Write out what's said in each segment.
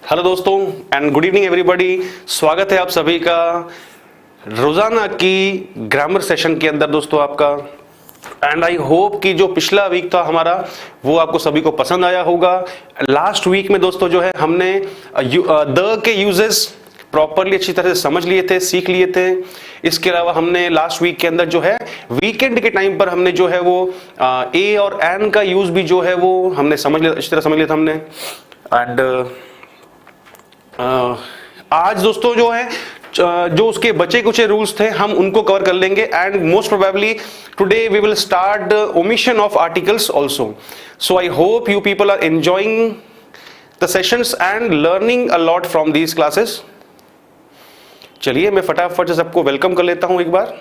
Hello दोस्तों and good evening everybody. स्वागत है आप सभी का रोजाना की ग्रामर सेशन के अंदर दोस्तों आपका। एंड आई होप कि जो पिछला वीक था हमारा वो आपको सभी को पसंद आया होगा। लास्ट वीक में दोस्तों जो है हमने द के यूजेस प्रॉपरली अच्छी तरह से समझ लिए थे, सीख लिए थे। इसके अलावा हमने लास्ट वीक के अंदर जो है वीकेंड के टाइम पर हमने जो है वो ए और एन का यूज भी जो है वो हमने समझ लिया, अच्छी तरह समझ लिया था हमने। एंड आज दोस्तों जो है जो उसके बचे कुछ रूल्स थे हम उनको कवर कर लेंगे। And most probably today we will start omission of articles also. So I hope you people are enjoying the sessions and learning a lot from these classes. चलिए मैं फटाफट से सबको वेलकम कर लेता हूं एक बार।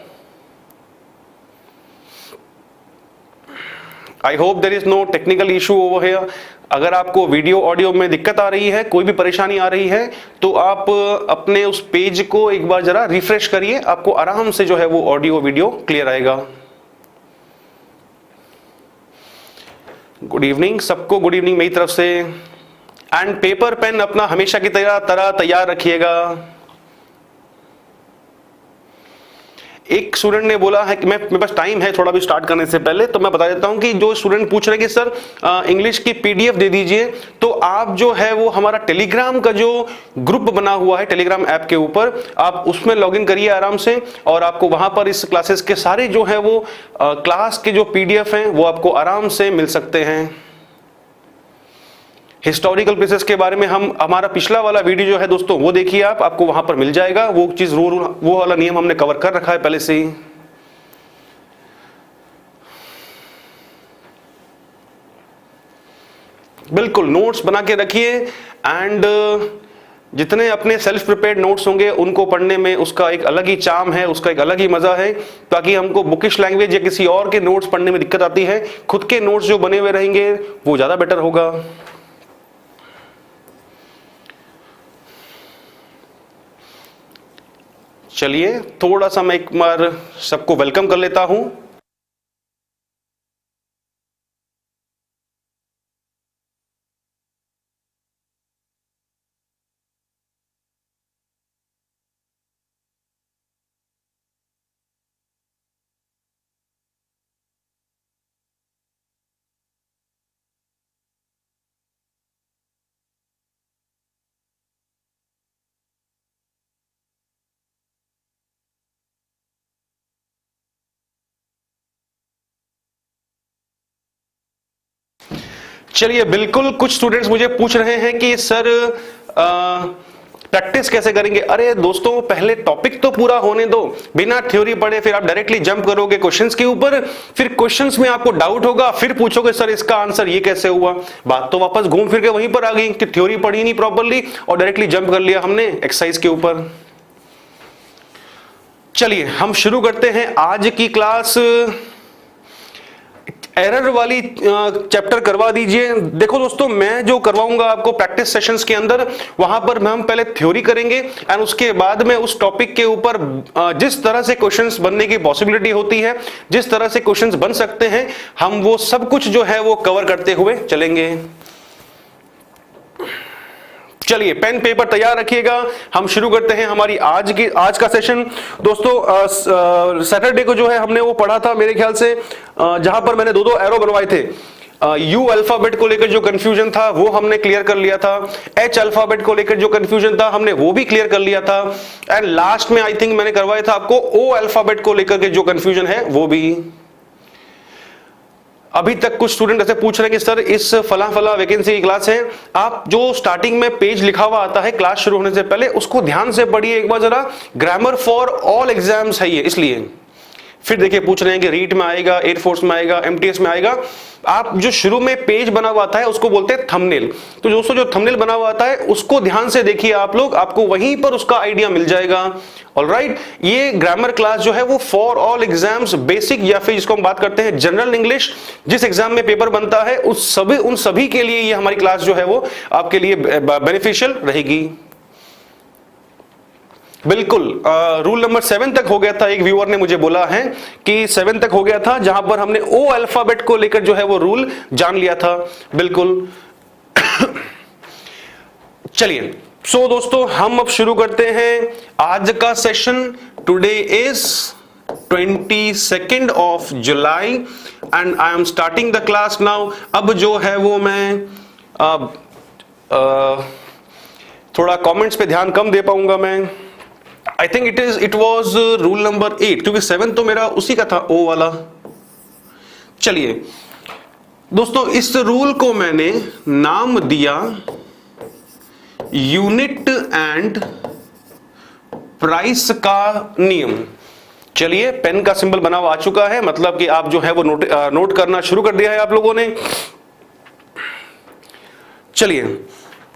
I hope there is no technical issue over here. अगर आपको वीडियो ऑडियो में दिक्कत आ रही है, कोई भी परेशानी आ रही है, तो आप अपने उस पेज को एक बार जरा रिफ्रेश करिए, आपको आराम से जो है वो ऑडियो वीडियो क्लियर आएगा। गुड इवनिंग सबको, गुड इवनिंग मेरी तरफ से। एंड पेपर पेन अपना हमेशा की तरह तैयार रखिएगा। एक स्टूडेंट ने बोला है कि मेरे पास टाइम है थोड़ा भी स्टार्ट करने से पहले, तो मैं बता देता हूं कि जो स्टूडेंट पूछ रहे हैं कि सर इंग्लिश की पीडीएफ दे दीजिए, तो आप जो है वो हमारा टेलीग्राम का जो ग्रुप बना हुआ है टेलीग्राम ऐप के ऊपर, आप उसमें लॉगिन करिए आराम से, और आपको वहां पर इस क्लासेस के सारे जो है वो क्लास के जो पीडीएफ हैं वो आपको आराम से मिल सकते हैं। हिस्टोरिकल प्लेसेस के बारे में हमारा पिछला वाला वीडियो जो है दोस्तों वो देखिए आप, आपको वहां पर मिल जाएगा। वो चीज वो वाला नियम हमने कवर कर रखा है पहले से ही। बिल्कुल नोट्स बना के रखिए। एंड जितने अपने सेल्फ प्रिपेयर्ड नोट्स होंगे उनको पढ़ने में उसका एक अलग ही चार्म है, उसका एक अलग ही मजा है। ताकि हमको बुकिश लैंग्वेज या किसी और के नोट्स पढ़ने में दिक्कत आती है, खुद के नोट्स जो बने हुए रहेंगे वो ज्यादा बेटर होगा। चलिए थोड़ा सा मैं एक बार सबको वेलकम कर लेता हूं। चलिए बिल्कुल, कुछ स्टूडेंट्स मुझे पूछ रहे हैं कि सर प्रैक्टिस कैसे करेंगे। अरे दोस्तों पहले टॉपिक तो पूरा होने दो, बिना थ्योरी पढ़े फिर आप डायरेक्टली जंप करोगे क्वेश्चंस के ऊपर, फिर क्वेश्चंस में आपको डाउट होगा, फिर पूछोगे सर इसका आंसर ये कैसे हुआ। बात तो वापस घूम फिर के वहीं पर आ गई कि थ्योरी पढ़ी नहीं प्रॉपर्ली और डायरेक्टली जंप कर लिया हमने एक्सरसाइज के ऊपर। चलिए हम शुरू करते हैं आज की क्लास। एरर वाली चैप्टर करवा दीजिए। देखो दोस्तों मैं जो करवाऊंगा आपको प्रैक्टिस सेशंस के अंदर, वहां पर हम पहले थ्योरी करेंगे एंड उसके बाद में उस टॉपिक के ऊपर जिस तरह से क्वेश्चंस बनने की पॉसिबिलिटी होती है, जिस तरह से क्वेश्चंस बन सकते हैं, हम वो सब कुछ जो है वो कवर करते हुए चलेंगे। चलिए पेन पेपर तैयार रखिएगा, हम शुरू करते हैं हमारी आज का सेशन। दोस्तों सैटरडे को जो है हमने वो पढ़ा था मेरे ख्याल से, जहां पर मैंने दो एरो बनवाए थे। यू अल्फाबेट को लेकर जो कंफ्यूजन था वो हमने क्लियर कर लिया था। एच अल्फाबेट को लेकर जो कंफ्यूजन था हमने वो भी क्लियर कर लिया था। एंड लास्ट में आई थिंक मैंने करवाया था आपको ओ अल्फाबेट को लेकर के जो कंफ्यूजन है वो भी। अभी तक कुछ स्टूडेंट ऐसे पूछ रहे हैं कि सर इस फला फला वैकेंसी की क्लास है, आप जो स्टार्टिंग में पेज लिखा हुआ आता है क्लास शुरू होने से पहले उसको ध्यान से पढ़िए एक बार जरा। ग्रामर फॉर ऑल एग्जाम्स है ये, इसलिए फिर देखिए पूछ रहे हैं कि रीट में आएगा, एयरफोर्स में आएगा, एमटीएस में आएगा। आप जो शुरू में पेज बना हुआ आता है उसको बोलते हैं थंबनेल। तो दोस्तों जो थंबनेल बना हुआ आता है उसको ध्यान से देखिए आप लोग, आपको वहीं पर उसका आइडिया मिल जाएगा। ऑलराइट, ये ग्रामर क्लास जो है वो फॉर ऑल एग्जाम्स बेसिक या फिर जिसको हम बात करते हैं जनरल इंग्लिश, जिस एग्जाम में पेपर बनता है उन सभी के लिए ये हमारी क्लास जो है वो आपके लिए बेनिफिशियल रहेगी। बिल्कुल रूल नंबर 7 तक हो गया था। एक व्यूअर ने मुझे बोला है कि 7 तक हो गया था, जहां पर हमने ओ अल्फाबेट को लेकर जो है वो रूल जान लिया था। बिल्कुल चलिए दोस्तों हम अब शुरू करते हैं आज का session. Today is 22nd of July and I am starting the class now। अब जो है वो मैं थोड़ा कमेंट्स पे ध्यान कम दे पाऊंगा मैं। I think it was rule number 8, क्योंकि 7 तो मेरा उसी का था, ओ वाला। चलिए दोस्तों, इस रूल को मैंने नाम दिया यूनिट एंड प्राइस का नियम। चलिए, पेन का सिंबल बना हुआ आ चुका है, मतलब कि आप जो है वो नोट करना शुरू कर दिया है आप लोगों ने। चलिए,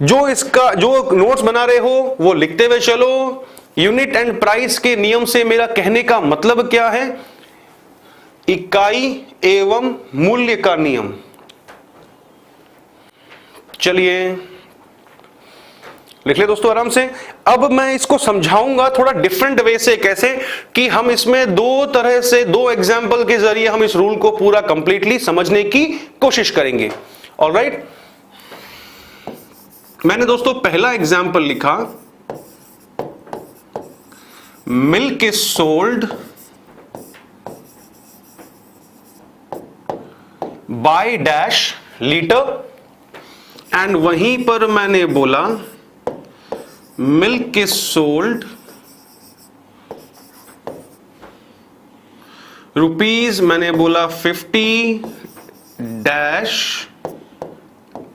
जो नोट्स बना रहे हो वो लिखते हुए चलो। यूनिट एंड प्राइस के नियम से मेरा कहने का मतलब क्या है? इकाई एवं मूल्य का नियम। चलिए लिख ले दोस्तों आराम से। अब मैं इसको समझाऊंगा थोड़ा डिफरेंट वे से, कैसे कि हम इसमें दो एग्जाम्पल के जरिए हम इस रूल को पूरा कंप्लीटली समझने की कोशिश करेंगे। ऑलराइट, मैंने दोस्तों पहला एग्जाम्पल लिखा, milk is sold by dash litre, and वहीं पर मैंने बोला मिल्क इज सोल्ड रुपीज, मैंने बोला 50 डैश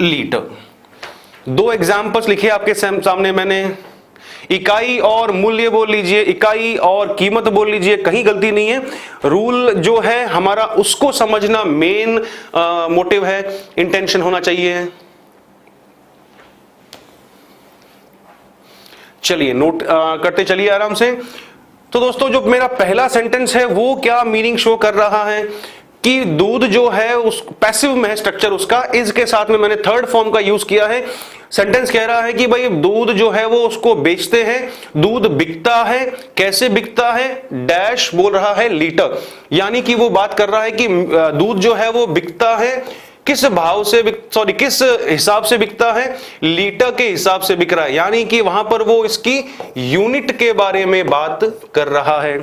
लीटर। दो एग्जाम्पल्स लिखे आपके सामने मैंने। इकाई और मूल्य बोल लीजिए, इकाई और कीमत बोल लीजिए, कहीं गलती नहीं है। रूल जो है हमारा उसको समझना मेन मोटिव है, इंटेंशन होना चाहिए। चलिए नोट करते चलिए आराम से। तो दोस्तों, जो मेरा पहला सेंटेंस है वो क्या मीनिंग शो कर रहा है कि दूध जो है उस पैसिव में है स्ट्रक्चर उसका, इज के साथ में मैंने थर्ड फॉर्म का यूज किया है। सेंटेंस कह रहा है कि भाई दूध जो है वो उसको बेचते हैं, दूध बिकता है, कैसे बिकता है? डैश बोल रहा है लीटर, यानी कि वो बात कर रहा है कि दूध जो है वो बिकता है, किस भाव से किस हिसाब से बिकता है? लीटर के हिसाब से बिक रहा है, यानी कि वहां पर वो इसकी यूनिट के बारे में बात कर रहा है,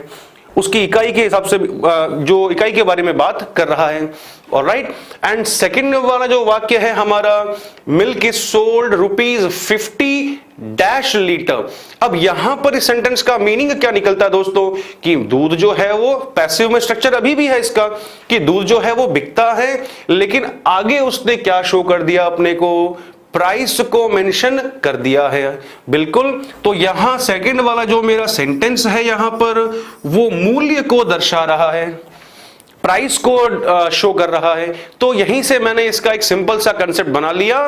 उसकी इकाई के हिसाब से, जो इकाई के बारे में बात कर रहा है। ऑलराइट, एंड सेकंड वाला जो वाक्य है हमारा, milk is sold rupees 50 dash litre. अब यहां पर इस सेंटेंस का मीनिंग क्या निकलता है दोस्तों कि दूध जो है वो पैसिव में स्ट्रक्चर अभी भी है इसका, कि दूध जो है वो बिकता है, लेकिन आगे उसने क्या शो कर दिया अपने को? प्राइस को मेंशन कर दिया है। बिल्कुल, तो यहां सेकंड वाला जो मेरा सेंटेंस है यहां पर वो मूल्य को दर्शा रहा है, प्राइस को शो कर रहा है। तो यहीं से मैंने इसका एक सिंपल सा कंसेप्ट बना लिया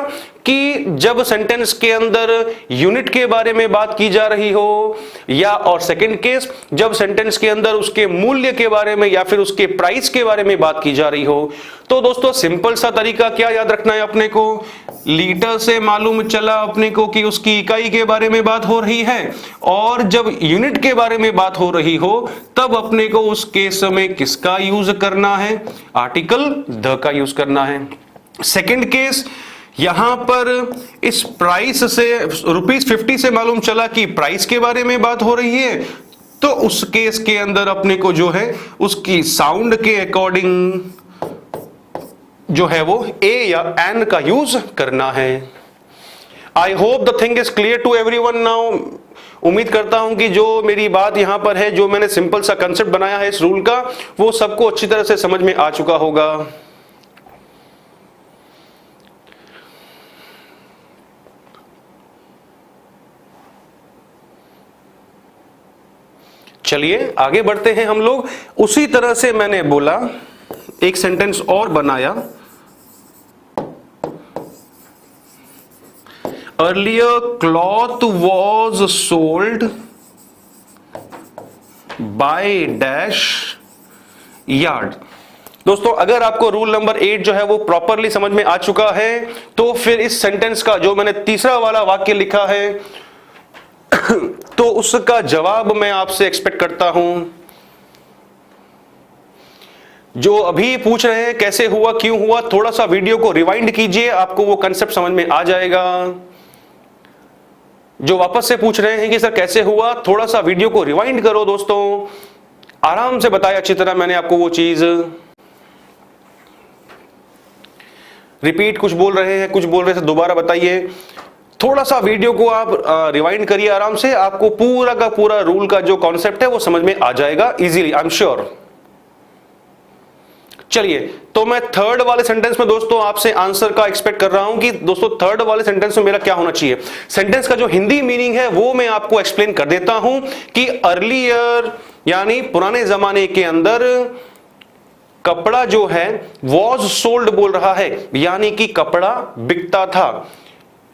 कि जब सेंटेंस के अंदर यूनिट के बारे में बात की जा रही हो, या और सेकंड केस जब सेंटेंस के अंदर उसके मूल्य के बारे में या फिर उसके प्राइस के बारे में बात की जा रही हो, तो दोस्तों सिंपल सा तरीका क्या याद रखना है अपने को? लीटर से मालूम चला अपने को कि उसकी इकाई के बारे में बात हो रही है, और जब यूनिट के बारे में बात हो रही हो तब अपने को उस केस में किसका यूज करना है? आर्टिकल द का यूज करना है। सेकंड केस, यहां पर इस प्राइस से रुपीज 50 से मालूम चला कि प्राइस के बारे में बात हो रही है, तो उस केस के अंदर अपने को जो है उसकी साउंड के अकॉर्डिंग जो है वो ए या एन का यूज करना है। I hope the thing is clear to everyone now. उम्मीद करता हूं कि जो मेरी बात यहां पर है, जो मैंने सिंपल सा कंसेप्ट बनाया है इस रूल का, वो सबको अच्छी तरह से समझ में आ चुका होगा। चलिए आगे बढ़ते हैं हम लोग। उसी तरह से मैंने बोला, एक सेंटेंस और बनाया, earlier cloth was sold by dash yard. दोस्तों, अगर आपको रूल नंबर 8 जो है वो प्रॉपरली समझ में आ चुका है, तो फिर इस सेंटेंस का जो मैंने तीसरा वाला वाक्य लिखा है तो उसका जवाब मैं आपसे एक्सपेक्ट करता हूं। जो अभी पूछ रहे हैं कैसे हुआ, क्यों हुआ, थोड़ा सा वीडियो को रिवाइंड कीजिए, आपको वो कंसेप्ट समझ में आ जाएगा। जो वापस से पूछ रहे हैं कि सर कैसे हुआ, थोड़ा सा वीडियो को रिवाइंड करो दोस्तों, आराम से बताया अच्छी तरह मैंने आपको वो चीज। रिपीट कुछ बोल रहे हैं, कुछ बोल रहे थे, दोबारा बताइए। थोड़ा सा वीडियो को आप रिवाइंड करिए आराम से, आपको पूरा का पूरा रूल का जो कॉन्सेप्ट है वो समझ में आ जाएगा इजीली, आई एम श्योर। चलिए, तो मैं थर्ड वाले सेंटेंस में दोस्तों आपसे आंसर का एक्सपेक्ट कर रहा हूं कि दोस्तों थर्ड वाले सेंटेंस में मेरा क्या होना चाहिए। सेंटेंस का जो हिंदी मीनिंग है वो मैं आपको एक्सप्लेन कर देता हूं कि अर्लियर यानी पुराने जमाने के अंदर कपड़ा जो है वॉज सोल्ड बोल रहा है, यानी कि कपड़ा बिकता था।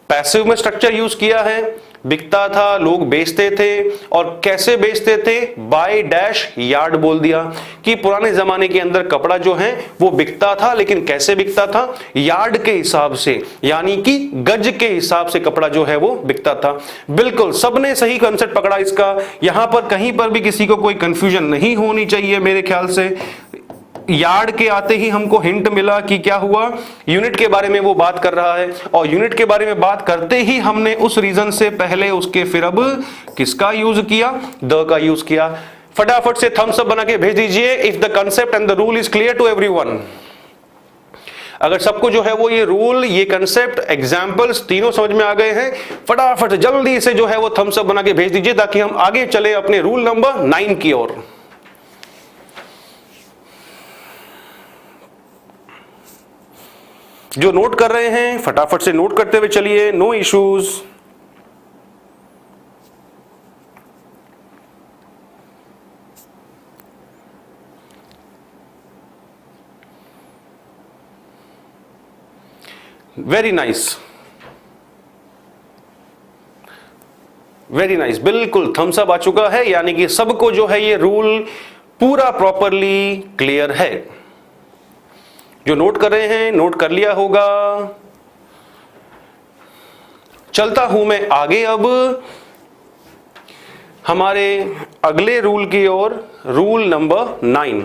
पैसिव में स्ट्रक्चर यूज किया है, बिकता था, लोग बेचते थे, और कैसे बेचते थे, बाय डैश यार्ड बोल दिया कि पुराने जमाने के अंदर कपड़ा जो है वो बिकता था, लेकिन कैसे बिकता था, यार्ड के हिसाब से, यानी कि गज के हिसाब से कपड़ा जो है वो बिकता था। बिल्कुल सबने सही कॉन्सेप्ट पकड़ा इसका, यहां पर कहीं पर भी किसी को कोई कंफ्यूजन नहीं होनी चाहिए मेरे ख्याल से। यार्ड के आते ही हमको हिंट मिला कि क्या हुआ, यूनिट के बारे में वो बात कर रहा है, और यूनिट के बारे में बात करते ही हमने उस रीजन से पहले उसके फिर अब किसका यूज किया, द का यूज किया। फटाफट से थम्स अप बना के भेज दीजिए if the concept and the rule is clear to everyone. अगर सबको जो है वो ये रूल, ये कंसेप्ट, एग्जांपल्स तीनों समझ में आ गए हैं, फटाफट से जल्दी से जो है वो थम्स अप बना के भेज दीजिए ताकि हम आगे चले अपने रूल नंबर 9 की ओर। जो नोट कर रहे हैं फटाफट से नोट करते हुए चलिए, no issues. Very nice, very nice, बिल्कुल थम्स अप आ चुका है, यानी कि सबको जो है ये रूल पूरा प्रॉपरली क्लियर है। जो नोट कर रहे हैं नोट कर लिया होगा। चलता हूं मैं आगे अब हमारे अगले रूल की ओर, रूल नंबर 9।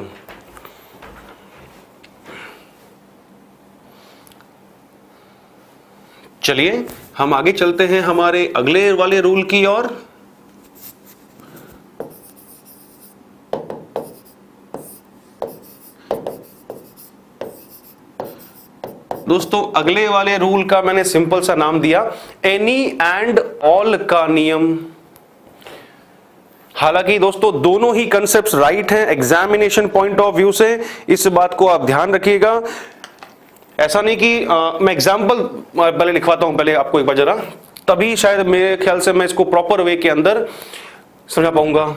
चलिए हम आगे चलते हैं हमारे अगले वाले रूल की ओर। दोस्तों अगले वाले रूल का मैंने सिंपल सा नाम दिया एनी एंड ऑल का नियम। हालांकि दोस्तों दोनों ही कंसेप्ट्स राइट हैं एग्जामिनेशन पॉइंट ऑफ व्यू से, इस बात को आप ध्यान रखिएगा। ऐसा नहीं कि मैं एग्जाम्पल पहले लिखवाता हूं, पहले आपको एक बार जरा, तभी शायद मेरे ख्याल से मैं इसको प्रॉपर वे के अंदर समझा पाऊंगा।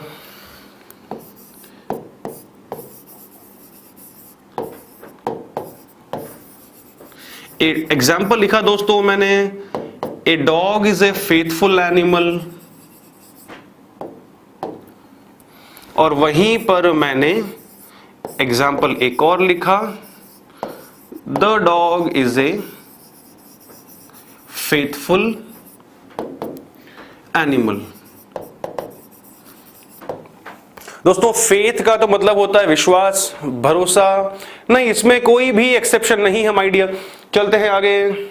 एग्जाम्पल लिखा दोस्तों मैंने, a dog is a faithful animal, और वहीं पर मैंने एग्जाम्पल एक और लिखा, the dog is a faithful animal. दोस्तों फेथ का तो मतलब होता है विश्वास, भरोसा, नहीं इसमें कोई भी एक्सेप्शन नहीं है माय डियर। चलते हैं आगे।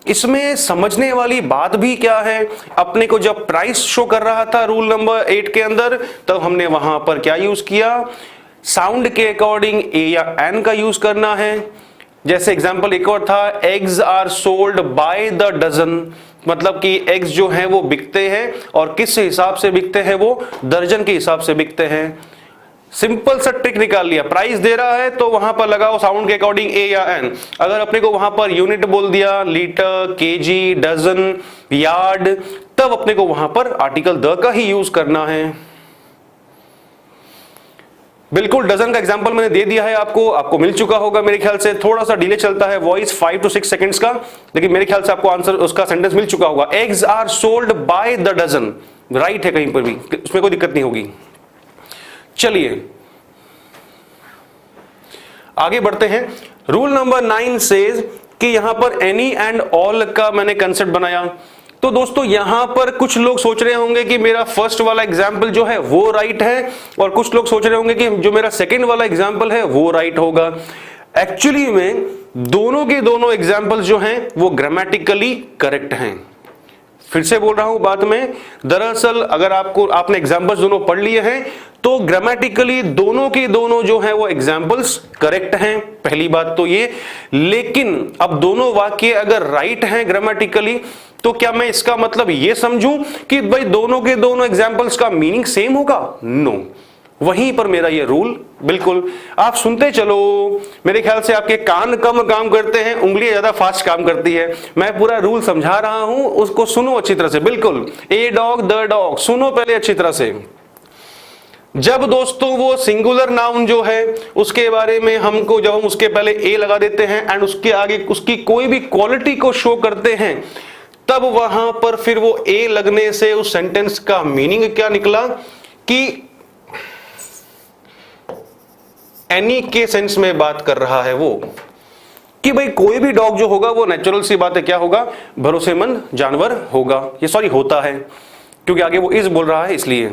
इसमें समझने वाली बात भी क्या है, अपने को जब प्राइस शो कर रहा था रूल नंबर 8 के अंदर, तब हमने वहां पर क्या यूज किया, साउंड के अकॉर्डिंग ए या एन का यूज करना है। जैसे एग्जांपल एक और था, eggs are sold by the dozen, मतलब कि एग्स जो हैं वो बिकते हैं, और किस हिसाब से बिकते हैं, वो दर्जन के हिसाब से बिकते हैं। सिंपल सा ट्रिक निकाल लिया, प्राइस दे रहा है तो वहां पर लगाओ साउंड के अकॉर्डिंग ए या एन। अगर अपने को वहां पर यूनिट बोल दिया, लीटर, केजी, डजन, यार्ड, तब अपने को वहां पर आर्टिकल द का ही यूज करना है। बिल्कुल डजन का एग्जांपल मैंने दे दिया है आपको मिल चुका होगा मेरे ख्याल से। थोड़ा सा डिले चलता है वॉइस 5 to 6 सेकंड्स का, लेकिन मेरे ख्याल से आपको आंसर उसका सेंटेंस मिल चुका होगा। Eggs are sold by the dozen, right है कहीं पर भी, उसमें कोई दिक्कत नहीं होगी। चलिए आगे बढ़ते हैं। रूल नंबर 9 सेज कि यहां पर एनी एंड ऑल का मैंने कंसेप्ट बनाया। तो दोस्तों यहां पर कुछ लोग सोच रहे होंगे कि मेरा फर्स्ट वाला एग्जाम्पल जो है वो राइट है, और कुछ लोग सोच रहे होंगे कि जो मेरा सेकंड वाला एग्जाम्पल है वो राइट होगा। एक्चुअली में दोनों के दोनों एग्जाम्पल्स जो हैं वो ग्रामेटिकली करेक्ट हैं। फिर से बोल रहा हूं बात में, दरअसल अगर आपने एग्जाम्पल्स दोनों पढ़ लिए हैं तो ग्रामेटिकली दोनों के दोनों जो है वो एग्जाम्पल्स करेक्ट हैं, पहली बात तो ये। लेकिन अब दोनों वाक्य अगर राइट हैं ग्रामेटिकली तो क्या मैं इसका मतलब ये समझूं कि भाई दोनों के दोनों एग्जाम्पल्स का मीनिंग सेम होगा? नो, वहीं पर मेरा ये रूल बिल्कुल आप सुनते चलो। मेरे ख्याल से आपके कान कम काम करते हैं, उंगलियां ज्यादा फास्ट काम करती है। मैं पूरा रूल समझा रहा हूं, उसको सुनो अच्छी तरह से। बिल्कुल, ए डॉग द डॉग, सुनो पहले अच्छी तरह से। जब दोस्तों वो सिंगुलर नाउन जो है उसके बारे में हमको, जब हम उसके पहले ए लगा देते हैं एंड उसके आगे उसकी कोई भी क्वालिटी को शो करते हैं, तब वहां पर फिर वो ए लगने से उस सेंटेंस का मीनिंग क्या निकला कि एनी के सेंस में बात कर रहा है वो, कि भाई कोई भी डॉग जो होगा वो नेचुरल सी बात है क्या होगा, भरोसेमंद जानवर होगा। ये सॉरी होता है, क्योंकि आगे वो इज बोल रहा है इसलिए।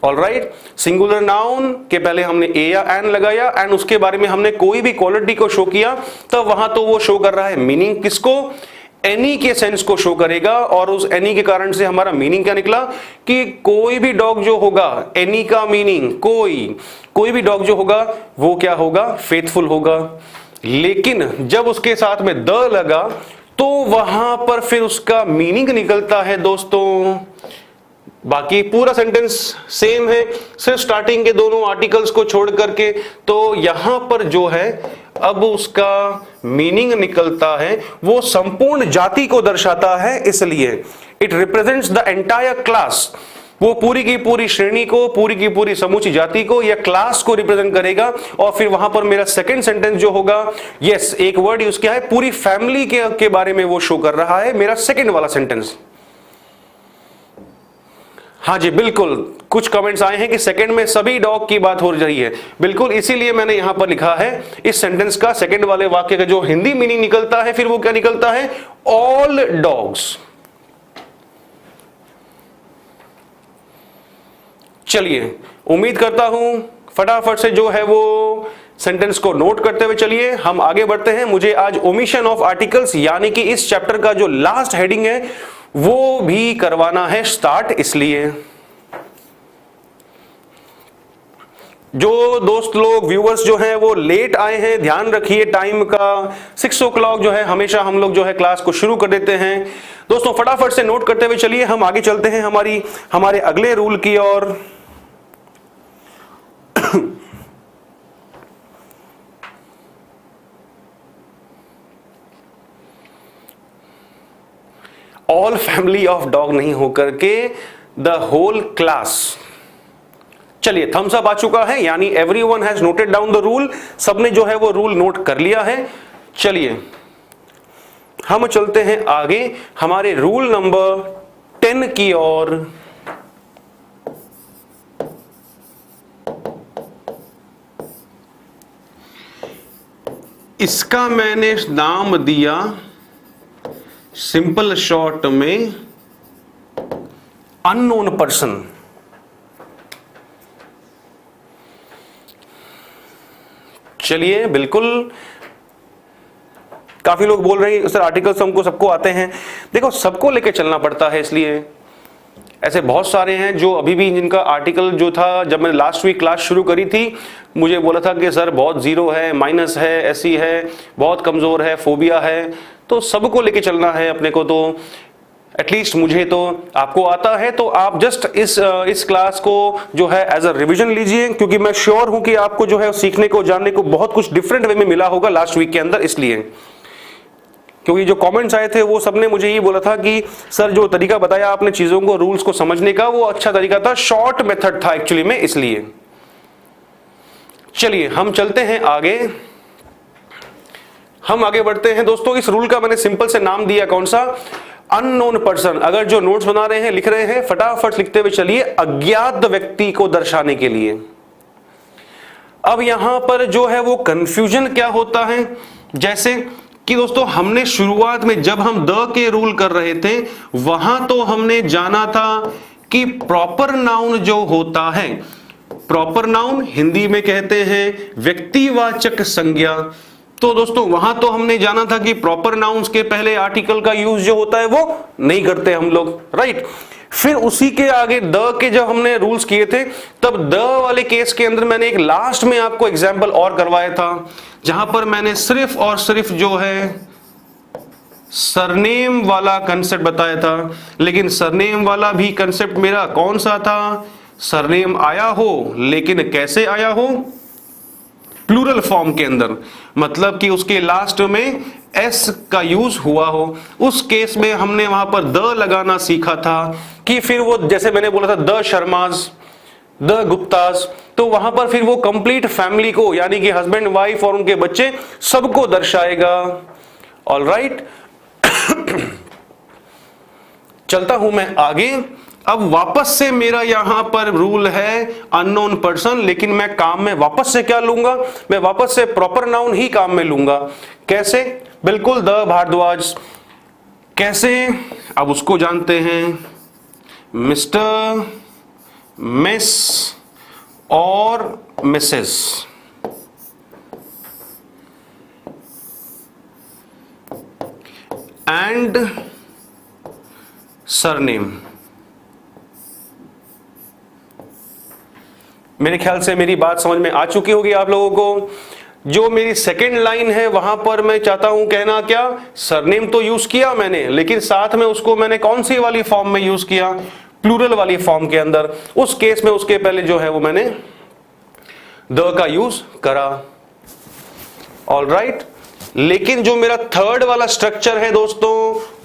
ऑलराइट, सिंगुलर नाउन के पहले हमने ए या एन लगाया एंड उसके बारे में हमने कोई भी क्वालिटी को शो किया, तब वहां तो वो शो कर रहा है मीनिंग किसको, एनी के सेंस को शो करेगा। और उस एनी के कारण से हमारा मीनिंग क्या निकला कि कोई भी डॉग जो होगा, एनी का मीनिंग कोई भी डॉग जो होगा वो क्या होगा, फेथफुल होगा। लेकिन जब उसके साथ में द लगा तो वहां पर फिर उसका मीनिंग निकलता है दोस्तों, बाकी पूरा सेंटेंस सेम है, सिर्फ स्टार्टिंग के दोनों आर्टिकल्स को छोड़ करके। तो यहां पर जो है अब उसका मीनिंग निकलता है वो संपूर्ण जाति को दर्शाता है, इसलिए it represents the entire class. वो पूरी की पूरी श्रेणी को, पूरी की पूरी समूची जाति को या क्लास को रिप्रेजेंट करेगा। और फिर वहां पर मेरा सेकंड सेंटेंस जो होगा, यस एक वर्ड यूज किया है, पूरी फैमिली के बारे में वो शो कर रहा है, मेरा सेकंड वाला सेंटेंस। हाँ जी बिल्कुल, कुछ कमेंट्स आए हैं कि सेकंड में सभी डॉग की बात हो रही है। बिल्कुल, इसीलिए मैंने यहां पर लिखा है इस सेंटेंस का सेकंड वाले वाक्य का जो हिंदी मीनिंग निकलता है फिर वो क्या निकलता है, ऑल डॉग्स। चलिए, उम्मीद करता हूं फटाफट से जो है वो सेंटेंस को नोट करते हुए चलिए हम आगे बढ़ते हैं। मुझे आज ओमिशन ऑफ आर्टिकल्स यानी कि इस चैप्टर का जो लास्ट हेडिंग है वो भी करवाना है स्टार्ट, इसलिए जो दोस्त लोग व्यूअर्स जो हैं वो लेट आए हैं, ध्यान रखिए टाइम का। 6 o'clock जो है हमेशा हम लोग जो है क्लास को शुरू कर देते हैं। दोस्तों फटाफट से नोट करते हुए चलिए हम आगे चलते हैं हमारे अगले रूल की ओर। ऑल फैमिली ऑफ डॉग नहीं होकर के द होल क्लास। चलिए, थम्स अप आ चुका है, यानी everyone has noted down the rule. सबने जो है वो रूल नोट कर लिया है। चलिए हम चलते हैं आगे हमारे रूल नंबर 10 की ओर। इसका मैंने नाम दिया सिंपल शॉर्ट में अननोन पर्सन। चलिए, बिल्कुल काफी लोग बोल रहे हैं सर आर्टिकल्स हमको सबको आते हैं। देखो, सबको लेके चलना पड़ता है, इसलिए ऐसे बहुत सारे हैं जो अभी भी जिनका आर्टिकल जो था, जब मैंने लास्ट वीक क्लास शुरू करी थी मुझे बोला था कि सर बहुत जीरो है, माइनस है, ऐसी है, बहुत कमजोर है, फोबिया है। तो सबको लेके चलना है अपने को। तो एटलीस्ट मुझे तो आपको आता है, तो आप जस्ट इस क्लास को जो है एज अ रिवीजन लीजिए, क्योंकि मैं श्योर हूं कि आपको जो है सीखने को, जानने को बहुत कुछ डिफरेंट वे में मिला होगा लास्ट वीक के अंदर। इसलिए क्योंकि जो कमेंट्स आए थे वो सबने मुझे ये बोला था कि सर जो तरीका बताया आपने चीजों को, रूल्स को समझने का, वो अच्छा तरीका था, शॉर्ट मेथड था एक्चुअली में, इसलिए। चलिए हम चलते हैं आगे, हम आगे बढ़ते हैं दोस्तों। इस रूल का मैंने सिंपल से नाम दिया कौन सा, अननोन पर्सन। अगर जो नोट्स बना रहे हैं, लिख रहे हैं, फटाफट लिखते हुए चलिए, अज्ञात व्यक्ति को दर्शाने के लिए। अब यहां पर जो है वो कंफ्यूजन क्या होता है, जैसे कि दोस्तों हमने शुरुआत में जब हम द के रूल कर रहे थे वहां तो हमने जाना था कि प्रॉपर नाउन जो होता है, प्रॉपर नाउन हिंदी में कहते हैं व्यक्तिवाचक संज्ञा, तो दोस्तों वहां तो हमने जाना था कि प्रॉपर नाउन्स के पहले आर्टिकल का यूज जो होता है वो नहीं करते हम लोग, राइट। फिर उसी के आगे द के जब हमने रूल्स किए थे, तब द वाले केस के अंदर मैंने एक लास्ट में आपको एग्जाम्पल और करवाया था, जहां पर मैंने सिर्फ और सिर्फ जो है सरनेम वाला कंसेप्ट बताया था। लेकिन सरनेम वाला भी कंसेप्ट मेरा कौन सा था? सरनेम आया हो, लेकिन कैसे आया हो? प्लूरल फॉर्म के अंदर, मतलब कि उसके लास्ट में एस का यूज हुआ हो। उस केस में हमने वहां पर द लगाना सीखा था कि फिर वो, जैसे मैंने बोला था, द शर्माज, द गुप्तास, तो वहां पर फिर वो कंप्लीट फैमिली को, यानी कि हस्बैंड वाइफ और उनके बच्चे सबको दर्शाएगा। ऑलराइट, चलता हूं मैं आगे। अब वापस से मेरा यहां पर रूल है अननोन पर्सन, लेकिन मैं काम में वापस से क्या लूंगा? मैं वापस से प्रॉपर नाउन ही काम में लूंगा। कैसे? बिल्कुल, द भारद्वाज। कैसे? अब उसको जानते हैं। मिस्टर, मिस और मिसेस। And surname. मेरे ख्याल से मेरी बात समझ में आ चुकी होगी आप लोगों को। जो मेरी सेकेंड लाइन है वहां पर मैं चाहता हूं कहना क्या, सरनेम तो यूज किया मैंने, लेकिन साथ में उसको मैंने कौन सी वाली फॉर्म में यूज किया? प्लूरल वाली फॉर्म के अंदर। उस केस में उसके पहले जो है वो मैंने द का यूज करा। ऑलराइट, लेकिन जो मेरा थर्ड वाला स्ट्रक्चर है दोस्तों,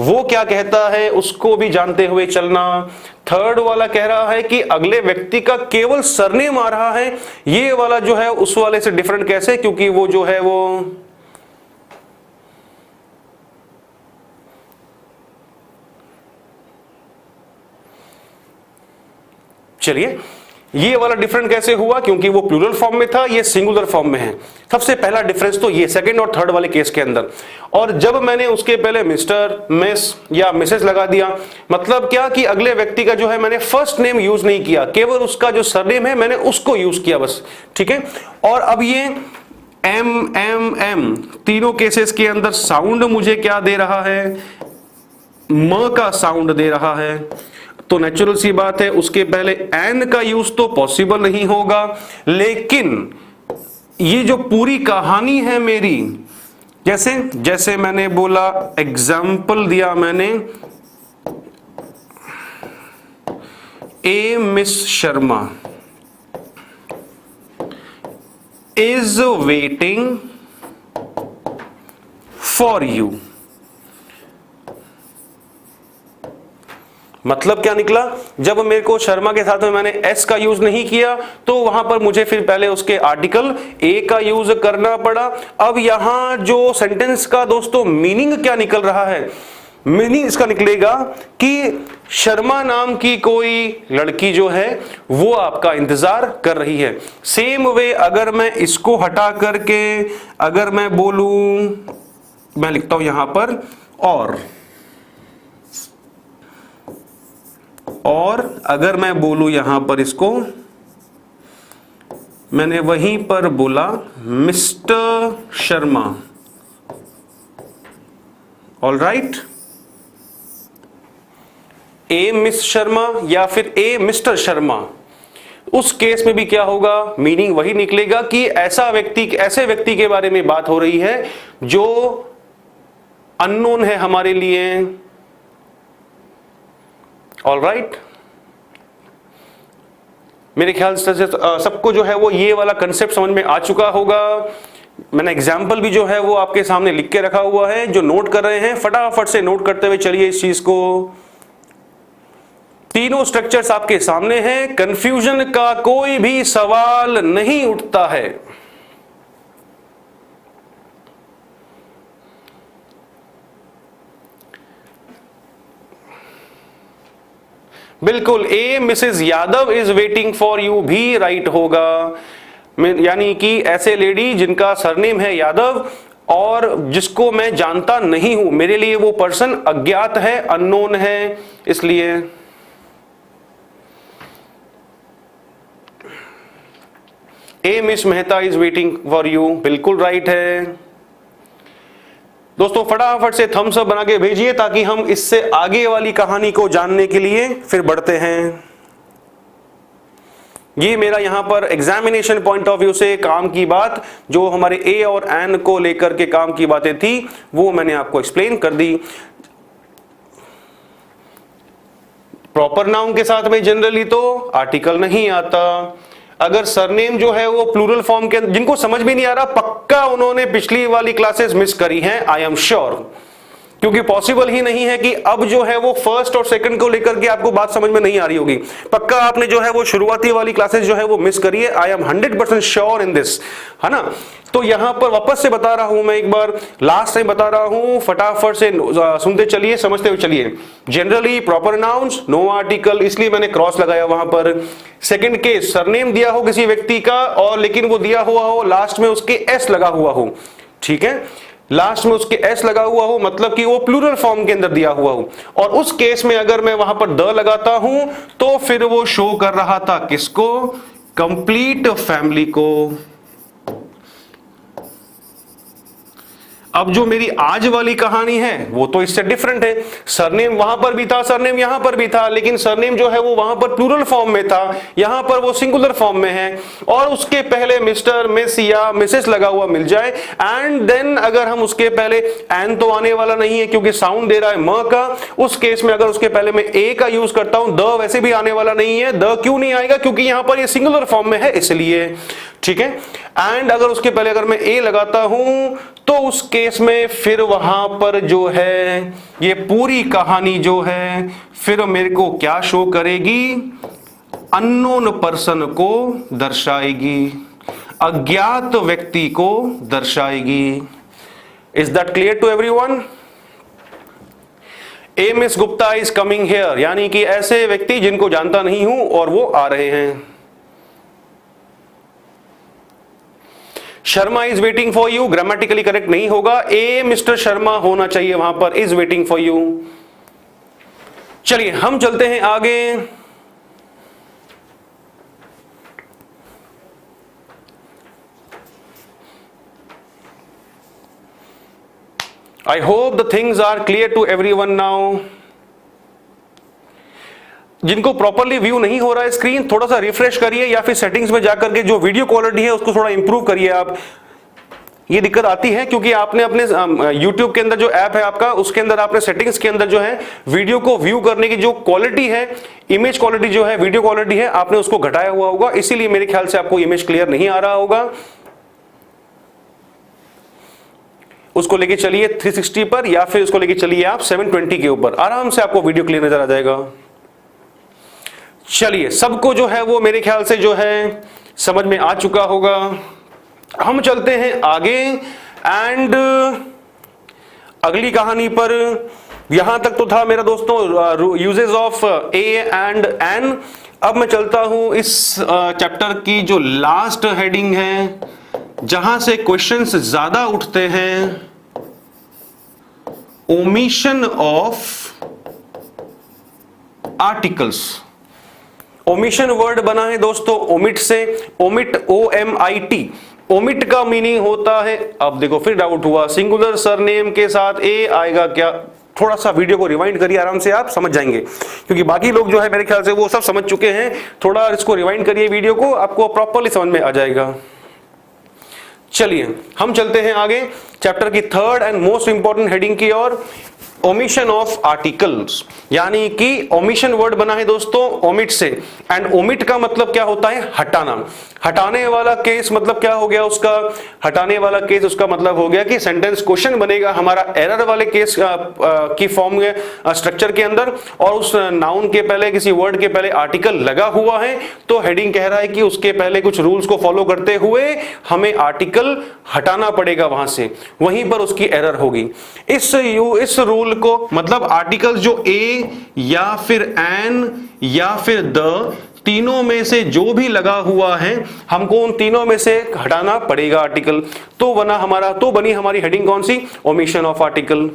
वो क्या कहता है उसको भी जानते हुए चलना। थर्ड वाला कह रहा है कि अगले व्यक्ति का केवल सरनेम आ रहा है। ये वाला जो है उस वाले से डिफरेंट कैसे? क्योंकि वो जो है वो चलिए, ये वाला डिफरेंट कैसे हुआ? क्योंकि वो प्लूरल फॉर्म में था, ये सिंगुलर फॉर्म में है। सबसे पहला डिफरेंस तो ये सेकंड और थर्ड वाले केस के अंदर। और जब मैंने उसके पहले मिस्टर, मिस या मिसेस लगा दिया, मतलब क्या कि अगले व्यक्ति का जो है मैंने फर्स्ट नेम यूज नहीं किया, केवल उसका जो सरनेम है मैंने उसको यूज किया बस, ठीक है। और अब ये एम एम एम तीनों केसेस के अंदर साउंड मुझे क्या दे रहा है? म का साउंड दे रहा है। तो नेचुरल सी बात है, उसके पहले एन का यूज तो पॉसिबल नहीं होगा। लेकिन ये जो पूरी कहानी है मेरी, जैसे जैसे मैंने बोला, एग्जाम्पल दिया मैंने, a Miss Sharma is waiting for you. मतलब क्या निकला? जब मेरे को शर्मा के साथ में मैंने एस का यूज नहीं किया, तो वहां पर मुझे फिर पहले उसके आर्टिकल ए का यूज करना पड़ा। अब यहां जो सेंटेंस का दोस्तों मीनिंग क्या निकल रहा है? मीनिंग इसका निकलेगा कि शर्मा नाम की कोई लड़की जो है वो आपका इंतजार कर रही है। सेम वे अगर मैं इसको हटा करके अगर मैं बोलूं, मैं लिखता हूं यहां पर और अगर मैं बोलूं यहां पर इसको, मैंने वहीं पर बोला मिस्टर शर्मा। ऑलराइट, ए मिस शर्मा या फिर ए मिस्टर शर्मा, उस केस में भी क्या होगा? मीनिंग वही निकलेगा कि ऐसे व्यक्ति के बारे में बात हो रही है जो अननोन है हमारे लिए। ऑलराइट, मेरे ख्याल से सबको जो है वो ये वाला कंसेप्ट समझ में आ चुका होगा। मैंने एग्जाम्पल भी जो है वो आपके सामने लिख के रखा हुआ है। जो नोट कर रहे हैं फटाफट से नोट करते हुए चलिए इस चीज को। तीनों स्ट्रक्चर्स आपके सामने हैं, कंफ्यूजन का कोई भी सवाल नहीं उठता है। बिल्कुल, a Mrs Yadav is waiting for you भी राइट होगा, यानी कि ऐसे लेडी जिनका सरनेम है यादव और जिसको मैं जानता नहीं हूं, मेरे लिए वो पर्सन अज्ञात है, अननोन है, इसलिए a Miss Mehta is waiting for you बिल्कुल राइट है। दोस्तों फटाफट से थम्स अप बना के भेजिए ताकि हम इससे आगे वाली कहानी को जानने के लिए फिर बढ़ते हैं। ये मेरा यहां पर एग्जामिनेशन पॉइंट ऑफ व्यू से काम की बात, जो हमारे ए और एन को लेकर के काम की बातें थी, वो मैंने आपको एक्सप्लेन कर दी। प्रॉपर नाउन के साथ में जनरली तो आर्टिकल नहीं आता। अगर सरनेम जो है वो प्लूरल फॉर्म के, जिनको समझ भी नहीं आ रहा, पक्का उन्होंने पिछली वाली क्लासेस मिस करी हैं, आई एम श्योर, क्योंकि पॉसिबल ही नहीं है कि अब जो है वो फर्स्ट और सेकंड को लेकर के आपको बात समझ में नहीं आ रही होगी। पक्का आपने जो है वो शुरुआती वाली क्लासेस जो है वो मिस करी है, I am 100% sure in this, है ना। तो यहां पर वापस से बता रहा हूं मैं, एक बार लास्ट टाइम बता रहा हूं, फटाफट से सुनते चलिए, समझते हुए चलिए। Generally proper nouns no article, इसलिए मैंने क्रॉस लगाया वहां पर। सेकंड केस, सरनेम दिया हो किसी व्यक्ति का और लेकिन वो दिया हुआ हो लास्ट में उसके एस लगा हुआ हो, ठीक है, लास्ट में उसके एस लगा हुआ हो, मतलब कि वो प्लूरल फॉर्म के अंदर दिया हुआ हो। और उस केस में अगर मैं वहां पर द लगाता हूं तो फिर वो शो कर रहा था किसको? कंप्लीट फैमिली को। अब जो मेरी आज वाली कहानी है वो तो इससे डिफरेंट है। सरनेम वहां पर भी था, सरनेम यहां पर भी था, लेकिन सरनेम जो है वो वहां पर प्लूरल फॉर्म में था, यहां पर वो सिंगुलर फॉर्म में है। और उसके पहले मिस्टर, मिस या मिसेस लगा हुआ मिल जाए, एंड देन अगर हम उसके पहले एन तो आने वाला नहीं है क्योंकि साउंड दे रहा है म का, उस केस में अगर उसके पहले मैं ए का यूज करता हूं, द वैसे भी आने वाला नहीं है। द क्यों नहीं आएगा? क्योंकि यहां पर ये सिंगुलर फॉर्म में है, इसलिए, ठीक है। एंड अगर उसके पहले अगर मैं ए लगाता हूं तो उस केस में फिर वहां पर जो है ये पूरी कहानी जो है फिर मेरे को क्या शो करेगी? अननोन पर्सन को दर्शाएगी, अज्ञात व्यक्ति को दर्शाएगी। Is that clear to everyone? A Miss Gupta is coming here, यानी कि ऐसे व्यक्ति जिनको जानता नहीं हूं और वो आ रहे हैं। Sharma is waiting for you, grammatically correct नहीं होगा, ए मिस्टर शर्मा होना चाहिए वहां पर, इज वेटिंग फॉर यू। चलिए हम चलते हैं आगे। I hope the things are clear to everyone now. जिनको प्रॉपरली व्यू नहीं हो रहा है स्क्रीन, थोड़ा सा रिफ्रेश करिए या फिर सेटिंग्स में जाकर के जो वीडियो क्वालिटी है उसको थोड़ा इंप्रूव करिए आप। ये दिक्कत आती है क्योंकि आपने अपने YouTube के अंदर जो ऐप है आपका, उसके अंदर आपने सेटिंग्स के अंदर जो है वीडियो को व्यू करने की जो क्वालिटी है, इमेज क्वालिटी जो है, वीडियो क्वालिटी है, आपने उसको घटाया हुआ होगा, इसीलिए मेरे ख्याल से आपको इमेज क्लियर नहीं आ रहा होगा। उसको लेके चलिए 360 पर या फिर उसको लेके चलिए आप 720 के ऊपर, आराम से आपको वीडियो क्लियर नजर आ जाएगा। चलिए, सबको जो है वो मेरे ख्याल से जो है समझ में आ चुका होगा। हम चलते हैं आगे एंड अगली कहानी पर। यहां तक तो था मेरा दोस्तों uses of a and an. अब मैं चलता हूं इस चैप्टर की जो लास्ट हेडिंग है, जहां से क्वेश्चंस ज्यादा उठते हैं, omission of articles. Omission word बना है दोस्तों ओमिट से, ओमिट OMIT। ओमिट का मीनिंग होता है, अब देखो फिर डाउट हुआ, सिंगुलर सरनेम के साथ ए आएगा क्या? थोड़ा सा वीडियो को रिवाइंड करिए, आराम से आप समझ जाएंगे, क्योंकि बाकी लोग जो है मेरे ख्याल से वो सब समझ चुके हैं। थोड़ा इसको रिवाइंड करिए वीडियो को, आपको प्रॉपरली समझ में आ जाएगा। चलिए हम चलते हैं आगे चैप्टर की third and most important heading की ओर, ओमिशन ऑफ आर्टिकल्स। यानी कि ओमिशन वर्ड बना है दोस्तों ओमिट से, एंड ओमिट का मतलब क्या होता है? हटाना। हटाने वाला केस मतलब क्या हो गया उसका? हटाने वाला केस उसका मतलब हो गया कि सेंटेंस क्वेश्चन बनेगा हमारा एरर वाले केस की फॉर्म में, स्ट्रक्चर के अंदर, और उस नाउन के पहले, किसी वर्ड के पहले आर्टिकल लगा हुआ है, तो हेडिंग कह रहा है कि उसके पहले कुछ रूल्स को फॉलो करते हुए हमें आर्टिकल हटाना पड़ेगा वहां से, वहीं पर उसकी एरर होगी। इस रूल को मतलब आर्टिकल जो ए या फिर एन या फिर द, तीनों में से जो भी लगा हुआ है, हमको उन तीनों में से हटाना पड़ेगा आर्टिकल। तो बनी हमारी हेडिंग कौन सी? Omission of article.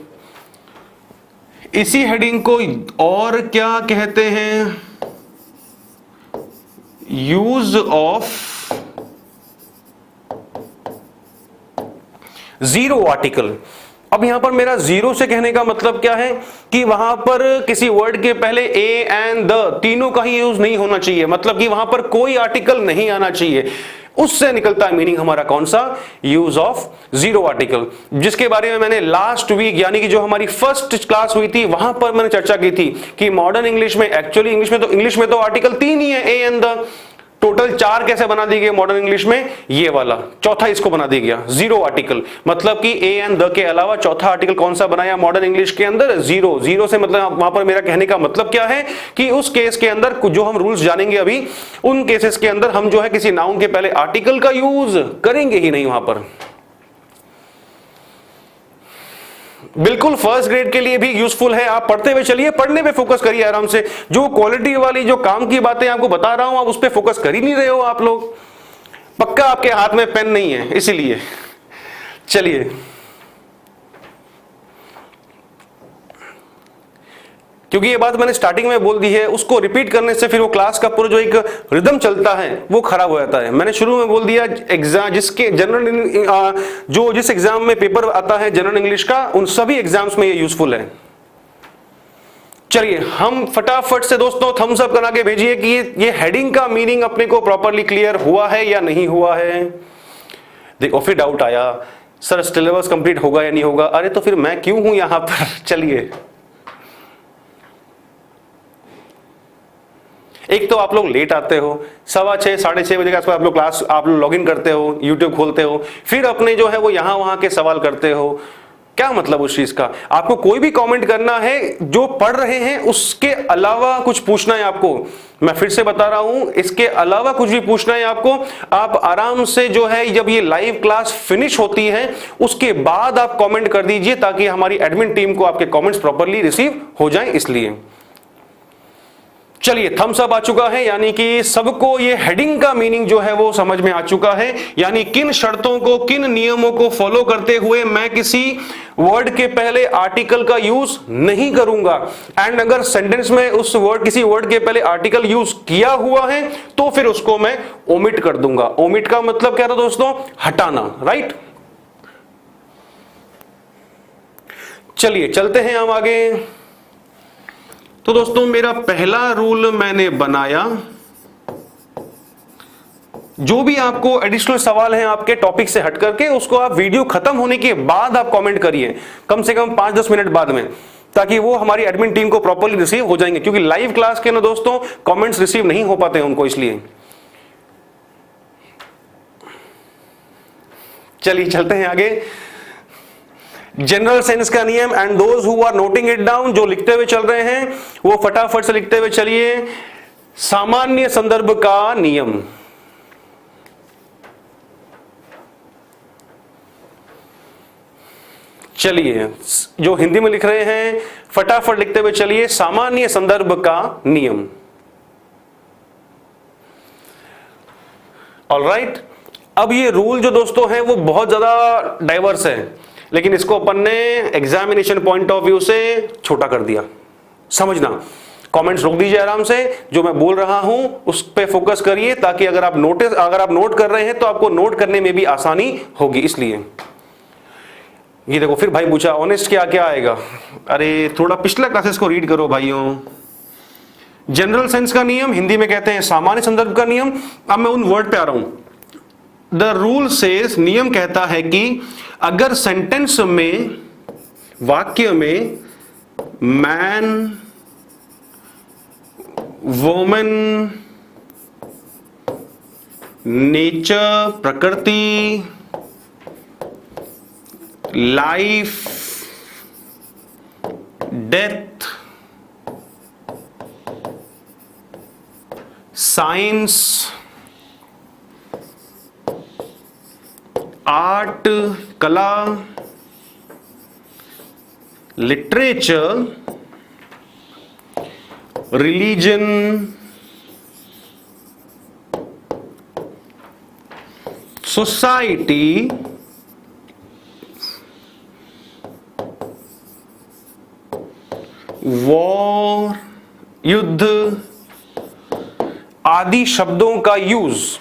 इसी हेडिंग को और क्या कहते हैं? Use of zero article. अब यहां पर मेरा जीरो से कहने का मतलब क्या है कि वहां पर किसी वर्ड के पहले ए एंड द तीनों का ही यूज नहीं होना चाहिए, मतलब कि वहां पर कोई आर्टिकल नहीं आना चाहिए। उससे निकलता है मीनिंग हमारा कौन सा, यूज ऑफ जीरो आर्टिकल, जिसके बारे में मैंने लास्ट वीक यानी कि जो हमारी फर्स्ट क्लास हुई थी वहां पर मैंने चर्चा की थी कि मॉडर्न इंग्लिश में, एक्चुअली इंग्लिश में तो आर्टिकल 3 ही है, ए एंड द, टोटल 4 कैसे बना दी गई मॉडर्न इंग्लिश में, ये वाला चौथा इसको बना दिया गया जीरो आर्टिकल, मतलब कि ए एंड द के अलावा चौथा आर्टिकल कौन सा बनाया मॉडर्न इंग्लिश के अंदर, जीरो। जीरो से मतलब वहां पर मेरा कहने का मतलब क्या है कि उस केस के अंदर जो हम रूल्स जानेंगे अभी, उन केसेस के अंदर हम जो है किसी नाउन के पहले आर्टिकल का यूज करेंगे ही नहीं वहां पर। बिल्कुल फर्स्ट ग्रेड के लिए भी यूजफुल है, आप पढ़ते हुए चलिए, पढ़ने पे फोकस करिए आराम से। जो क्वालिटी वाली जो काम की बातें आपको बता रहा हूं, आप उस पे फोकस कर ही नहीं रहे हो आप लोग, पक्का आपके हाथ में पेन नहीं है इसीलिए। चलिए, क्योंकि ये बात मैंने स्टार्टिंग में बोल दी है, उसको रिपीट करने से फिर वो क्लास का पूरा जो एक रिदम चलता है वो खराब हो जाता है। मैंने शुरू में बोल दिया एग्जाम जिसके जिस एग्जाम में पेपर आता है जनरल इंग्लिश का, उन सभी एग्जाम्स में ये यूजफुल है। चलिए हम फटाफट से दोस्तों थम्स अप बना के भेजिए कि ये हेडिंग का मीनिंग अपने को प्रॉपरली क्लियर हुआ है या नहीं हुआ है। देखो फिर डाउट आया, सर सिलेबस कंप्लीट होगा या नहीं होगा, अरे तो फिर मैं क्यों हूं यहां पर। चलिए, एक तो आप लोग लेट आते हो, 6:15 6:30 बजे के आसपास आप लोग लॉग इन करते हो, यूट्यूब खोलते हो, फिर अपने जो है वो यहां वहां के सवाल करते हो। क्या मतलब उस चीज का? आपको कोई भी कमेंट करना है, जो पढ़ रहे हैं उसके अलावा कुछ पूछना है आपको, मैं फिर से बता रहा हूं, इसके अलावा कुछ भी पूछना है आपको, आप आराम से जो है जब ये लाइव क्लास फिनिश होती है उसके बाद आप कमेंट कर दीजिए, ताकि हमारी एडमिन टीम को आपके कमेंट्स प्रॉपरली रिसीव हो जाएं। इसलिए चलिए, थम्स अप आ चुका है, यानी कि सबको ये हेडिंग का मीनिंग जो है वो समझ में आ चुका है, यानी किन शर्तों को, किन नियमों को फॉलो करते हुए मैं किसी वर्ड के पहले आर्टिकल का यूज नहीं करूंगा। एंड अगर सेंटेंस में किसी वर्ड के पहले आर्टिकल यूज किया हुआ है तो फिर उसको मैं ओमिट कर दूंगा। ओमिट का मतलब क्या था दोस्तों? हटाना, राइट। चलिए चलते हैं हम आगे। तो दोस्तों मेरा पहला रूल मैंने बनाया, जो भी आपको एडिशनल सवाल हैं आपके टॉपिक से हट करके, उसको आप वीडियो खत्म होने के बाद आप कमेंट करिए, कम से कम 5-10 मिनट बाद में, ताकि वो हमारी एडमिन टीम को प्रॉपर्ली रिसीव हो जाएंगे। क्योंकि लाइव क्लास के ना दोस्तों कमेंट्स रिसीव नहीं हो पाते हैं उनको, इसलिए। चलिए चलते हैं आगे। जनरल सेंस का नियम, and those who are noting it down, जो लिखते हुए चल रहे हैं वो फटाफट से लिखते हुए चलिए। सामान्य संदर्भ का नियम, चलिए जो हिंदी में लिख रहे हैं फटाफट लिखते हुए चलिए। सामान्य संदर्भ का नियम, ऑलराइट। अब ये रूल जो दोस्तों है वो बहुत ज्यादा डाइवर्स है, लेकिन इसको अपन ने एग्जामिनेशन पॉइंट ऑफ व्यू से छोटा कर दिया। समझना, कमेंट्स रोक दीजिए आराम से, जो मैं बोल रहा हूं उस पे फोकस करिए, ताकि अगर आप नोट कर रहे हैं तो आपको नोट करने में भी आसानी होगी। इसलिए ये देखो, फिर भाई पूछा ऑनेस्ट क्या क्या आएगा। अरे थोड़ा पिछला क्लासेस को रीड करो भाइयों। जनरल सेंस का नियम हिंदी में कहते हैं सामान्य संदर्भ का नियम। अब मैं उन वर्ड पे आ रहा हूं। द रूल सेज, नियम कहता है कि अगर सेंटेंस में, वाक्य में मैन, वोमन, नेचर, प्रकृति, लाइफ, डेथ, साइंस, आर्ट, कला, लिटरेचर, रिलीजन, सोसाइटी, वॉर, युद्ध आदि शब्दों का यूज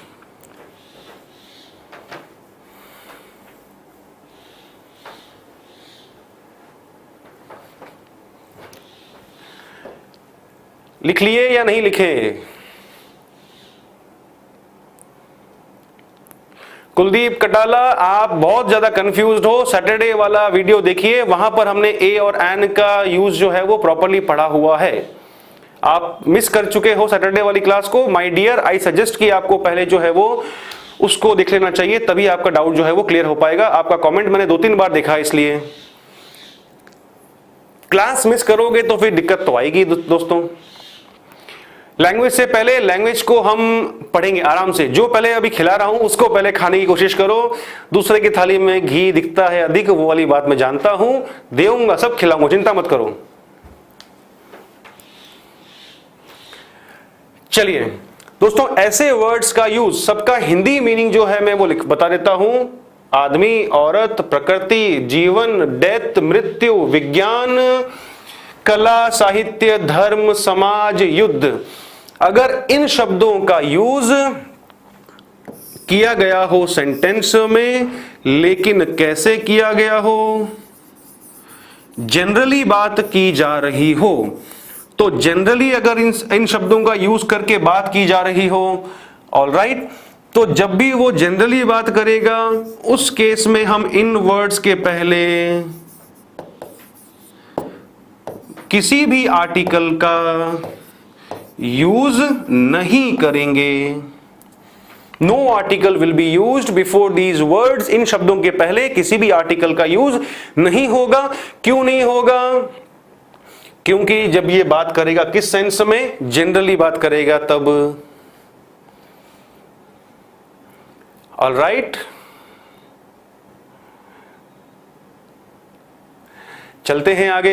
लिख लिए या नहीं लिखे? कुलदीप कटाला, आप बहुत ज्यादा कंफ्यूज्ड हो, सैटरडे वाला वीडियो देखिए, वहां पर हमने ए और एन का यूज जो है वो प्रॉपर्ली पढ़ा हुआ है। आप मिस कर चुके हो सैटरडे वाली क्लास को। माय डियर, आई सजेस्ट कि आपको पहले जो है वो उसको देख लेना चाहिए, तभी आपका डाउट जो है वो क्लियर हो पाएगा। आपका कमेंट मैंने 2-3 बार देखा, इसलिए क्लास मिस करोगे तो फिर दिक्कत तो आएगी दोस्तों। लैंग्वेज से पहले लैंग्वेज को हम पढ़ेंगे आराम से। जो पहले अभी खिला रहा हूं उसको पहले खाने की कोशिश करो। दूसरे की थाली में घी दिखता है अधिक, वो वाली बात मैं जानता हूं, देऊंगा, सब खिलाऊंगा, चिंता मत करो। चलिए दोस्तों, ऐसे वर्ड्स का यूज, सबका हिंदी मीनिंग जो है मैं वो बता देता हूं। आदमी, औरत, प्रकृति, जीवन, डेथ, मृत्यु, विज्ञान, कला, साहित्य, धर्म, समाज, युद्ध। अगर इन शब्दों का यूज किया गया हो सेंटेंस में, लेकिन कैसे किया गया हो, जनरली बात की जा रही हो, तो जनरली अगर इन शब्दों का यूज करके बात की जा रही हो, ऑलराइट, तो जब भी वो जनरली बात करेगा उस केस में हम इन वर्ड्स के पहले किसी भी आर्टिकल का यूज नहीं करेंगे। No article will be used before these words. इन शब्दों के पहले किसी भी आर्टिकल का यूज नहीं होगा। क्यों नहीं होगा? क्योंकि जब ये बात करेगा किस सेंस में, जनरली बात करेगा तब। ऑलराइट, चलते हैं आगे।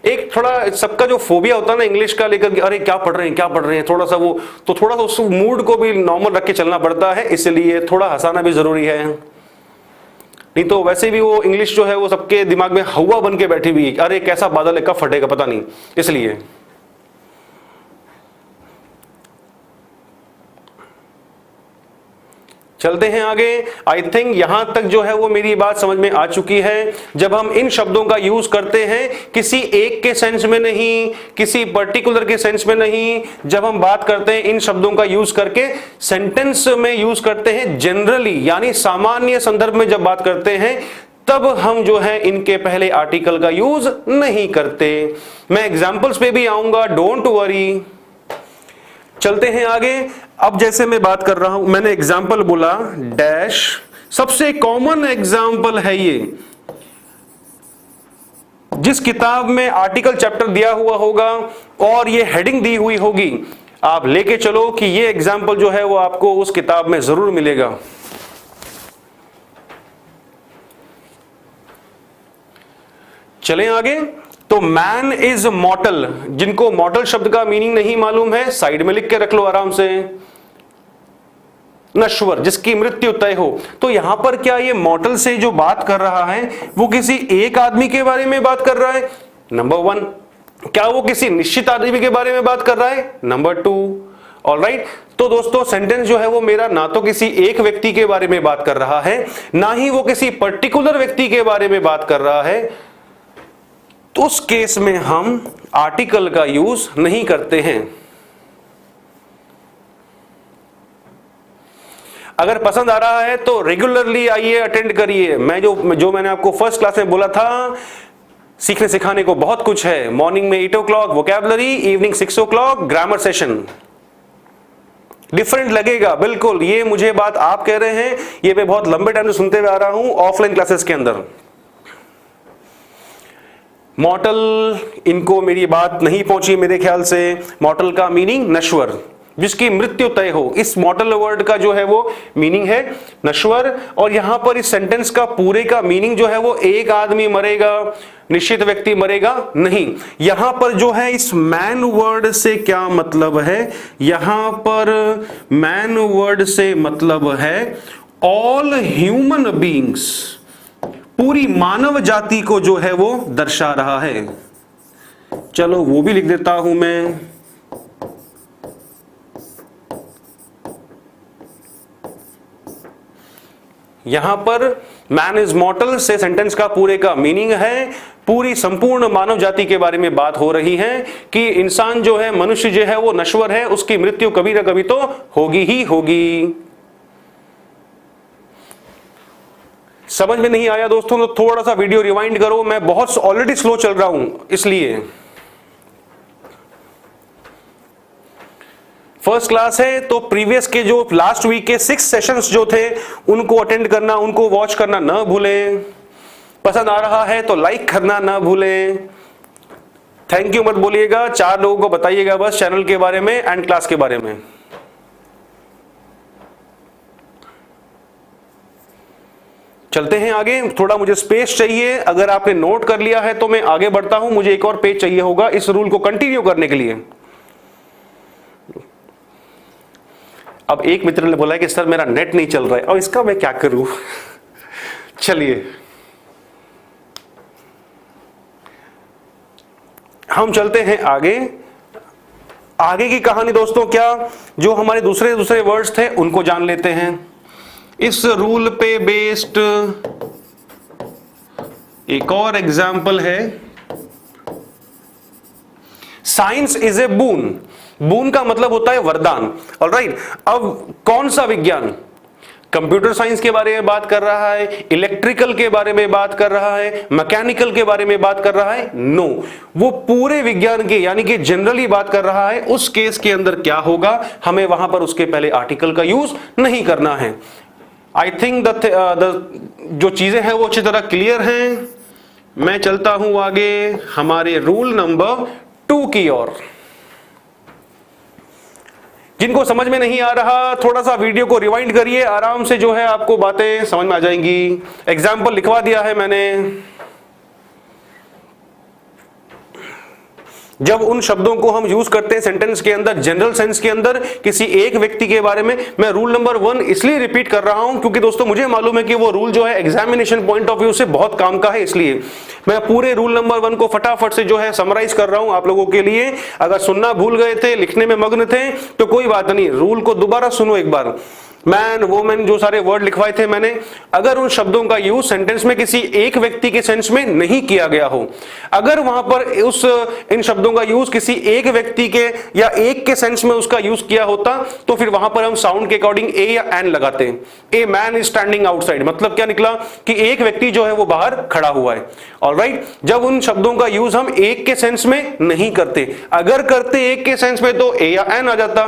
एक थोड़ा सबका जो फोबिया होता है ना इंग्लिश का लेकर, अरे क्या पढ़ रहे हैं, थोड़ा सा वो, तो थोड़ा सा उस मूड को भी नॉर्मल रख के चलना पड़ता है, इसलिए थोड़ा हंसाना भी जरूरी है। नहीं तो वैसे भी वो इंग्लिश जो है वो सबके दिमाग में हवा बन के बैठी हुई है, अरे कैसा बादल है, कब फटेगा पता नहीं, इसलिए। चलते हैं आगे। आई थिंक यहां तक जो है वो मेरी बात समझ में आ चुकी है। जब हम इन शब्दों का यूज करते हैं किसी एक के सेंस में नहीं, किसी पर्टिकुलर के सेंस में नहीं, जब हम बात करते हैं इन शब्दों का यूज करके सेंटेंस में यूज करते हैं जनरली, यानी सामान्य संदर्भ में जब बात करते हैं, तब हम जो है इनके पहले आर्टिकल का यूज नहीं करते। मैं एग्जांपल्स पे भी आऊंगा, डोंट वरी। चलते हैं आगे। अब जैसे मैं बात कर रहा हूं, मैंने एग्जाम्पल बोला डैश, सबसे कॉमन एग्जाम्पल है ये। जिस किताब में आर्टिकल चैप्टर दिया हुआ होगा और ये हेडिंग दी हुई होगी, आप लेके चलो कि ये एग्जाम्पल जो है वो आपको उस किताब में जरूर मिलेगा। चलें आगे। तो मैन इज मॉर्टल, जिनको मॉर्टल शब्द का मीनिंग नहीं मालूम है साइड में लिख के रख लो आराम से। नश्वर, जिसकी मृत्यु तय हो। तो यहां पर क्या ये मॉर्टल से जो बात कर रहा है वो किसी एक आदमी के बारे में बात कर रहा है? नंबर 1। क्या वो किसी निश्चित आदमी के बारे में बात कर रहा है? नंबर 2। ऑलराइट, तो दोस्तों सेंटेंस जो है वो मेरा ना तो किसी एक व्यक्ति के बारे में बात कर रहा है, ना ही वो किसी पर्टिकुलर व्यक्ति के बारे में बात कर रहा है। तो उस केस में हम आर्टिकल का यूज नहीं करते हैं। अगर पसंद आ रहा है तो रेगुलरली आइए, अटेंड करिए। मैं जो मैंने आपको फर्स्ट क्लास में बोला था, सीखने सिखाने को बहुत कुछ है। मॉर्निंग में 8 o'clock vocabulary, evening 6 o'clock grammar session. Different लगेगा बिल्कुल, ये मुझे बात आप कह रहे हैं, ये मैं बहुत लंबे टाइम से सुनते हुए आ रहा हूं ऑफलाइन क्लासेस के अंदर। मॉर्टल, इनको मेरी बात नहीं पहुंची मेरे ख्याल से। मॉर्टल का मीनिंग नश्वर, जिसकी मृत्यु तय हो। इस मॉर्टल वर्ड का जो है वो मीनिंग है नश्वर। और यहां पर इस सेंटेंस का पूरे का मीनिंग जो है वो एक आदमी मरेगा, निश्चित व्यक्ति मरेगा नहीं। यहां पर जो है इस मैन वर्ड से क्या मतलब है? यहां पर मैन वर्ड से मतलब है ऑल ह्यूमन बीइंग्स, पूरी मानव जाति को जो है वो दर्शा रहा है। चलो वो भी लिख देता हूं मैं। यहां पर मैन इज मॉर्टल से सेंटेंस का पूरे का मीनिंग है, पूरी संपूर्ण मानव जाति के बारे में बात हो रही है कि इंसान जो है, मनुष्य जो है वो नश्वर है, उसकी मृत्यु कभी ना कभी तो होगी ही होगी। समझ में नहीं आया दोस्तों तो थोड़ा सा वीडियो रिवाइंड करो, मैं बहुत ऑलरेडी स्लो चल रहा हूं इसलिए। फर्स्ट क्लास है तो प्रीवियस के जो लास्ट वीक के 6 सेशंस जो थे उनको अटेंड करना, उनको वॉच करना ना भूलें। पसंद आ रहा है तो लाइक करना ना भूलें। थैंक यू मत बोलिएगा, 4 लोगों को बताइएगा बस चैनल के बारे में एंड क्लास के बारे में। चलते हैं आगे, थोड़ा मुझे स्पेस चाहिए। अगर आपने नोट कर लिया है तो मैं आगे बढ़ता हूं, मुझे एक और पेज चाहिए होगा इस रूल को कंटिन्यू करने के लिए। अब एक मित्र ने बोला है कि सर मेरा नेट नहीं चल रहा है, और इसका मैं क्या करूं। चलिए हम चलते हैं आगे। आगे की कहानी दोस्तों, क्या जो हमारे दूसरे वर्ड्स थे उनको जान लेते हैं। इस रूल पे बेस्ड एक और एग्जाम्पल है, साइंस इज ए बून। बून का मतलब होता है वरदान। ऑलराइट, अब कौन सा विज्ञान? कंप्यूटर साइंस के बारे में बात कर रहा है, इलेक्ट्रिकल के बारे में बात कर रहा है, मैकेनिकल के बारे में बात कर रहा है? नो, वो पूरे विज्ञान के यानी कि जनरली बात कर रहा है। उस केस के अंदर क्या होगा, हमें वहां पर उसके पहले आर्टिकल का यूज नहीं करना है। आई थिंक जो चीजें हैं वो अच्छी तरह क्लियर हैं। मैं चलता हूं आगे हमारे रूल नंबर 2 की ओर। जिनको समझ में नहीं आ रहा थोड़ा सा वीडियो को रिवाइंड करिए, आराम से जो है आपको बातें समझ में आ जाएंगी। एग्जाम्पल लिखवा दिया है मैंने। जब उन शब्दों को हम यूज करते हैं सेंटेंस के अंदर, जनरल सेंस के अंदर, किसी एक व्यक्ति के बारे में, मैं रूल नंबर 1 इसलिए रिपीट कर रहा हूं क्योंकि दोस्तों मुझे मालूम है कि वो रूल जो है एग्जामिनेशन पॉइंट ऑफ व्यू से बहुत काम का है, इसलिए मैं पूरे रूल नंबर 1 को फटाफट से जो है समराइज कर रहा हूं आप लोगों के लिए। अगर सुनना भूल गए थे, लिखने में मग्न थे तो कोई बात नहीं, रूल को दोबारा सुनो एक बार। मैन, वोमेन, जो सारे वर्ड लिखवाए थे मैंने, अगर उन शब्दों का यूज सेंटेंस में किसी एक व्यक्ति के सेंस में नहीं किया गया हो, अगर वहां पर इन शब्दों का यूज किसी एक व्यक्ति के या एक के सेंस में उसका यूज किया होता तो फिर वहां पर हम साउंड के अकॉर्डिंग ए या एन लगाते हैं। A man is standing outside, मतलब क्या निकला कि एक व्यक्ति जो है वो बाहर खड़ा हुआ है। ऑलराइट, जब उन शब्दों का यूज हम एक के सेंस में नहीं करते, अगर करते एक के सेंस में तो ए या एन आ जाता,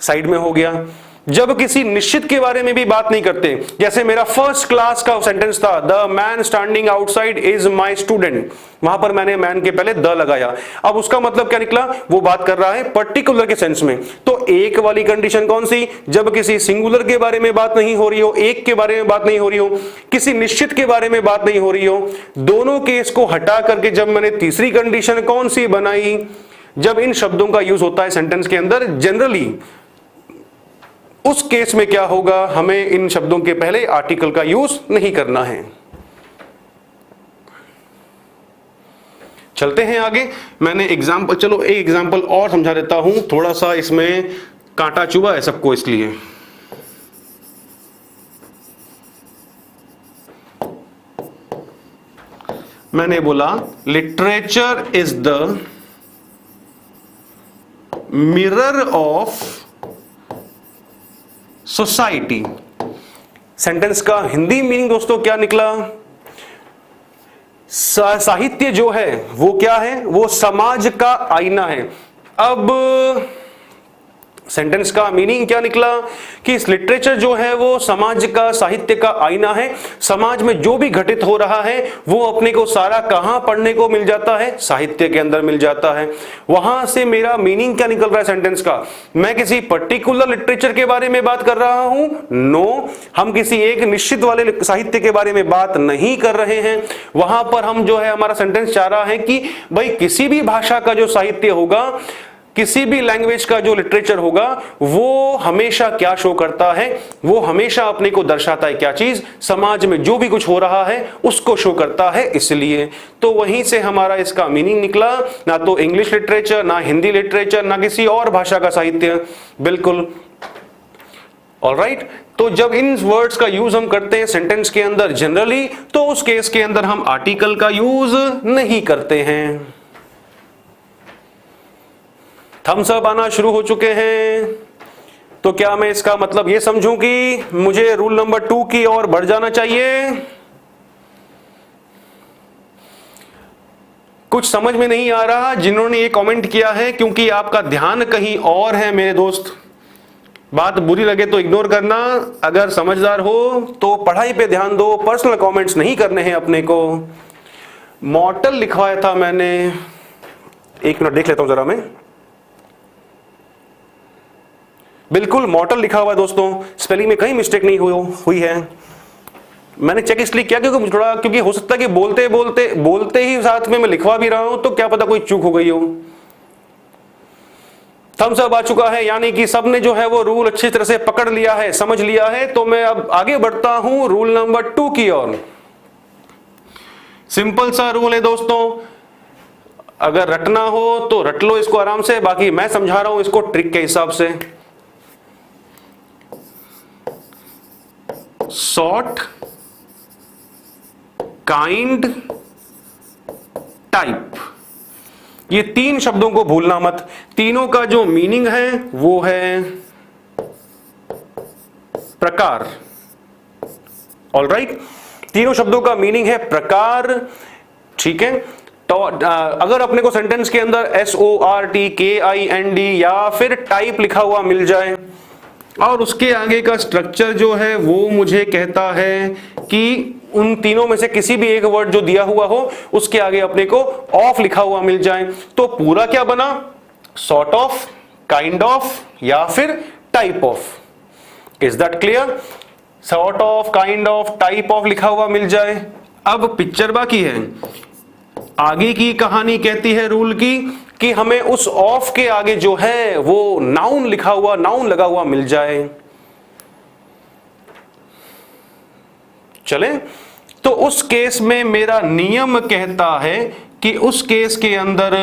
साइड में हो गया। जब किसी निश्चित के बारे में भी बात नहीं करते, जैसे मेरा फर्स्ट क्लास का सेंटेंस था, the man standing outside is my student, वहां पर मैंने मैन के पहले द लगाया। अब उसका मतलब क्या निकला, वो बात कर रहा है पर्टिकुलर के सेंस में। तो एक वाली कंडीशन कौन सी, जब किसी सिंगुलर के बारे में बात नहीं हो रही हो, एक के बारे में बात नहीं हो रही हो, किसी निश्चित के बारे में बात नहीं हो रही हो, दोनों केस को हटा करके जब मैंने तीसरी कंडीशन कौन सी बनाई, जब इन शब्दों का यूज होता है सेंटेंस के अंदर जनरली, उस केस में क्या होगा, हमें इन शब्दों के पहले आर्टिकल का यूज नहीं करना है। चलते हैं आगे। मैंने एग्जाम्पल, चलो एक एग्जाम्पल और समझा देता हूं, थोड़ा सा इसमें कांटा चुभा है सबको, इसलिए मैंने बोला literature is the mirror of society. Sentence का हिंदी मीनिंग दोस्तों क्या निकला, साहित्य जो है वो क्या है, वो समाज का आईना है। अब सेंटेंस का मीनिंग क्या निकला कि इस लिटरेचर जो है वो समाज का, साहित्य का आईना है। समाज में जो भी घटित हो रहा है वो अपने को सारा कहां पढ़ने को मिल जाता है, साहित्य के अंदर मिल जाता है। वहां से मेरा मीनिंग क्या निकल रहा है सेंटेंस का, मैं किसी पर्टिकुलर लिटरेचर के बारे में बात कर रहा हूं? नो, हम किसी एक निश्चित वाले साहित्य के बारे में बात नहीं कर रहे हैं। वहां पर हम जो है, हमारा सेंटेंस चाह रहा है कि भाई किसी भी भाषा का जो साहित्य होगा, किसी भी लैंग्वेज का जो लिटरेचर होगा, वो हमेशा क्या शो करता है, वो हमेशा अपने को दर्शाता है क्या चीज, समाज में जो भी कुछ हो रहा है उसको शो करता है। इसलिए तो वहीं से हमारा इसका मीनिंग निकला, ना तो इंग्लिश लिटरेचर, ना हिंदी लिटरेचर, ना किसी और भाषा का साहित्य। बिल्कुल ऑलराइट, तो जब इन वर्ड्स का यूज हम करते हैं सेंटेंस के अंदर जनरली, तो उस केस के अंदर हम आर्टिकल का यूज नहीं करते हैं। थम्स अप आना शुरू हो चुके हैं, तो क्या मैं इसका मतलब यह समझूं कि मुझे रूल नंबर 2 की ओर बढ़ जाना चाहिए? कुछ समझ में नहीं आ रहा जिन्होंने ये कमेंट किया है, क्योंकि आपका ध्यान कहीं और है मेरे दोस्त। बात बुरी लगे तो इग्नोर करना, अगर समझदार हो तो पढ़ाई पे ध्यान दो, पर्सनल कमेंट्स नहीं करने हैं अपने को। मॉर्टल लिखवाया था मैंने, एक मिनट देख लेता हूं जरा मैं। बिल्कुल मॉर्टल लिखा हुआ है दोस्तों, स्पेलिंग में कहीं मिस्टेक नहीं हुई है। मैंने चेक इसलिए किया क्योंकि हो सकता है कि बोलते ही साथ में मैं लिखवा भी रहा हूं, तो क्या पता कोई चूक हो गई हो। थम्स अप आ चुका है, यानी कि सबने जो है वो रूल अच्छी तरह से पकड़ लिया है, समझ लिया है। तो मैं अब आगे बढ़ता हूं रूल नंबर 2 की ओर। सिंपल सा रूल है दोस्तों, अगर रटना हो तो रट लो इसको आराम से, बाकी मैं समझा रहा हूं इसको ट्रिक के हिसाब से। सॉर्ट, काइंड, टाइप, ये 3 शब्दों को भूलना मत। तीनों का जो मीनिंग है वो है प्रकार। ऑलराइट, तीनों शब्दों का मीनिंग है प्रकार, ठीक है। तो अगर अपने को सेंटेंस के अंदर SORTKIND या फिर टाइप लिखा हुआ मिल जाए और उसके आगे का स्ट्रक्चर जो है वो मुझे कहता है कि उन तीनों में से किसी भी एक वर्ड जो दिया हुआ हो उसके आगे अपने को ऑफ लिखा हुआ मिल जाए, तो पूरा क्या बना? सॉर्ट ऑफ, काइंड ऑफ या फिर type of. Is that clear? Sort of, kind of, type of लिखा हुआ मिल जाए। अब पिक्चर बाकी है। आगे की कहानी कहती है रूल की कि हमें उस ऑफ के आगे जो है वो नाउन लिखा हुआ, नाउन लगा हुआ मिल जाए। चले, तो उस केस में मेरा नियम कहता है कि उस केस के अंदर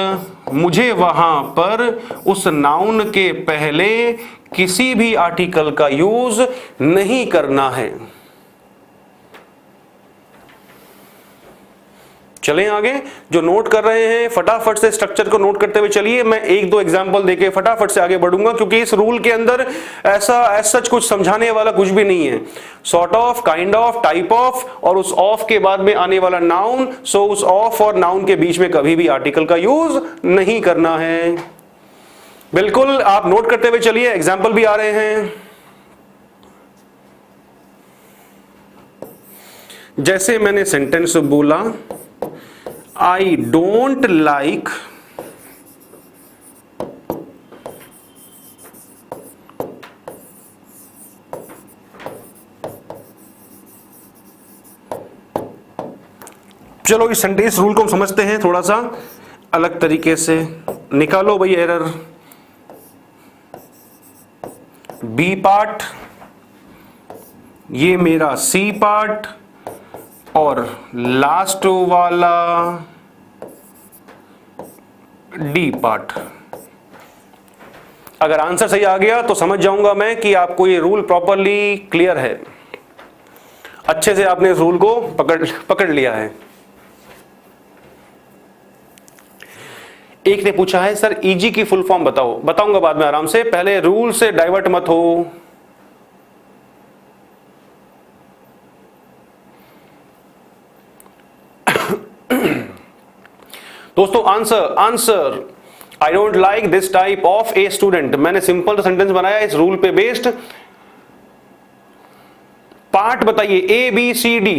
मुझे वहां पर उस नाउन के पहले किसी भी आर्टिकल का यूज नहीं करना है। चलें आगे, जो नोट कर रहे हैं फटाफट से स्ट्रक्चर को नोट करते हुए चलिए। मैं 1-2 एग्जांपल देके फटाफट से आगे बढ़ूंगा, क्योंकि इस रूल के अंदर ऐसा सच कुछ समझाने वाला कुछ भी नहीं है। Sort of, kind of, type of और उस ऑफ के बाद में आने वाला नाउन, सो उस ऑफ और नाउन के बीच में कभी भी आर्टिकल का यूज नहीं करना है। बिल्कुल, आप नोट करते हुए चलिए, एग्जाम्पल भी आ रहे हैं। जैसे मैंने सेंटेंस बोला, I don't like चलो इस सेंटेंस रूल को हम समझते हैं थोड़ा सा अलग तरीके से। निकालो भाई एरर। बी पार्ट, ये मेरा सी पार्ट और लास्ट वाला डी पार्ट। अगर आंसर सही आ गया तो समझ जाऊंगा मैं कि आपको ये रूल प्रॉपरली क्लियर है, अच्छे से आपने इस रूल को पकड़ लिया है। एक ने पूछा है सर ईजी की फुल फॉर्म बताओ। बताऊंगा बाद में आराम से, पहले रूल से डाइवर्ट मत हो। दोस्तों answer I don't like this type of a student. मैंने सिंपल सेंटेंस बनाया इस रूल पे बेस्ड। पार्ट बताइए ABCD।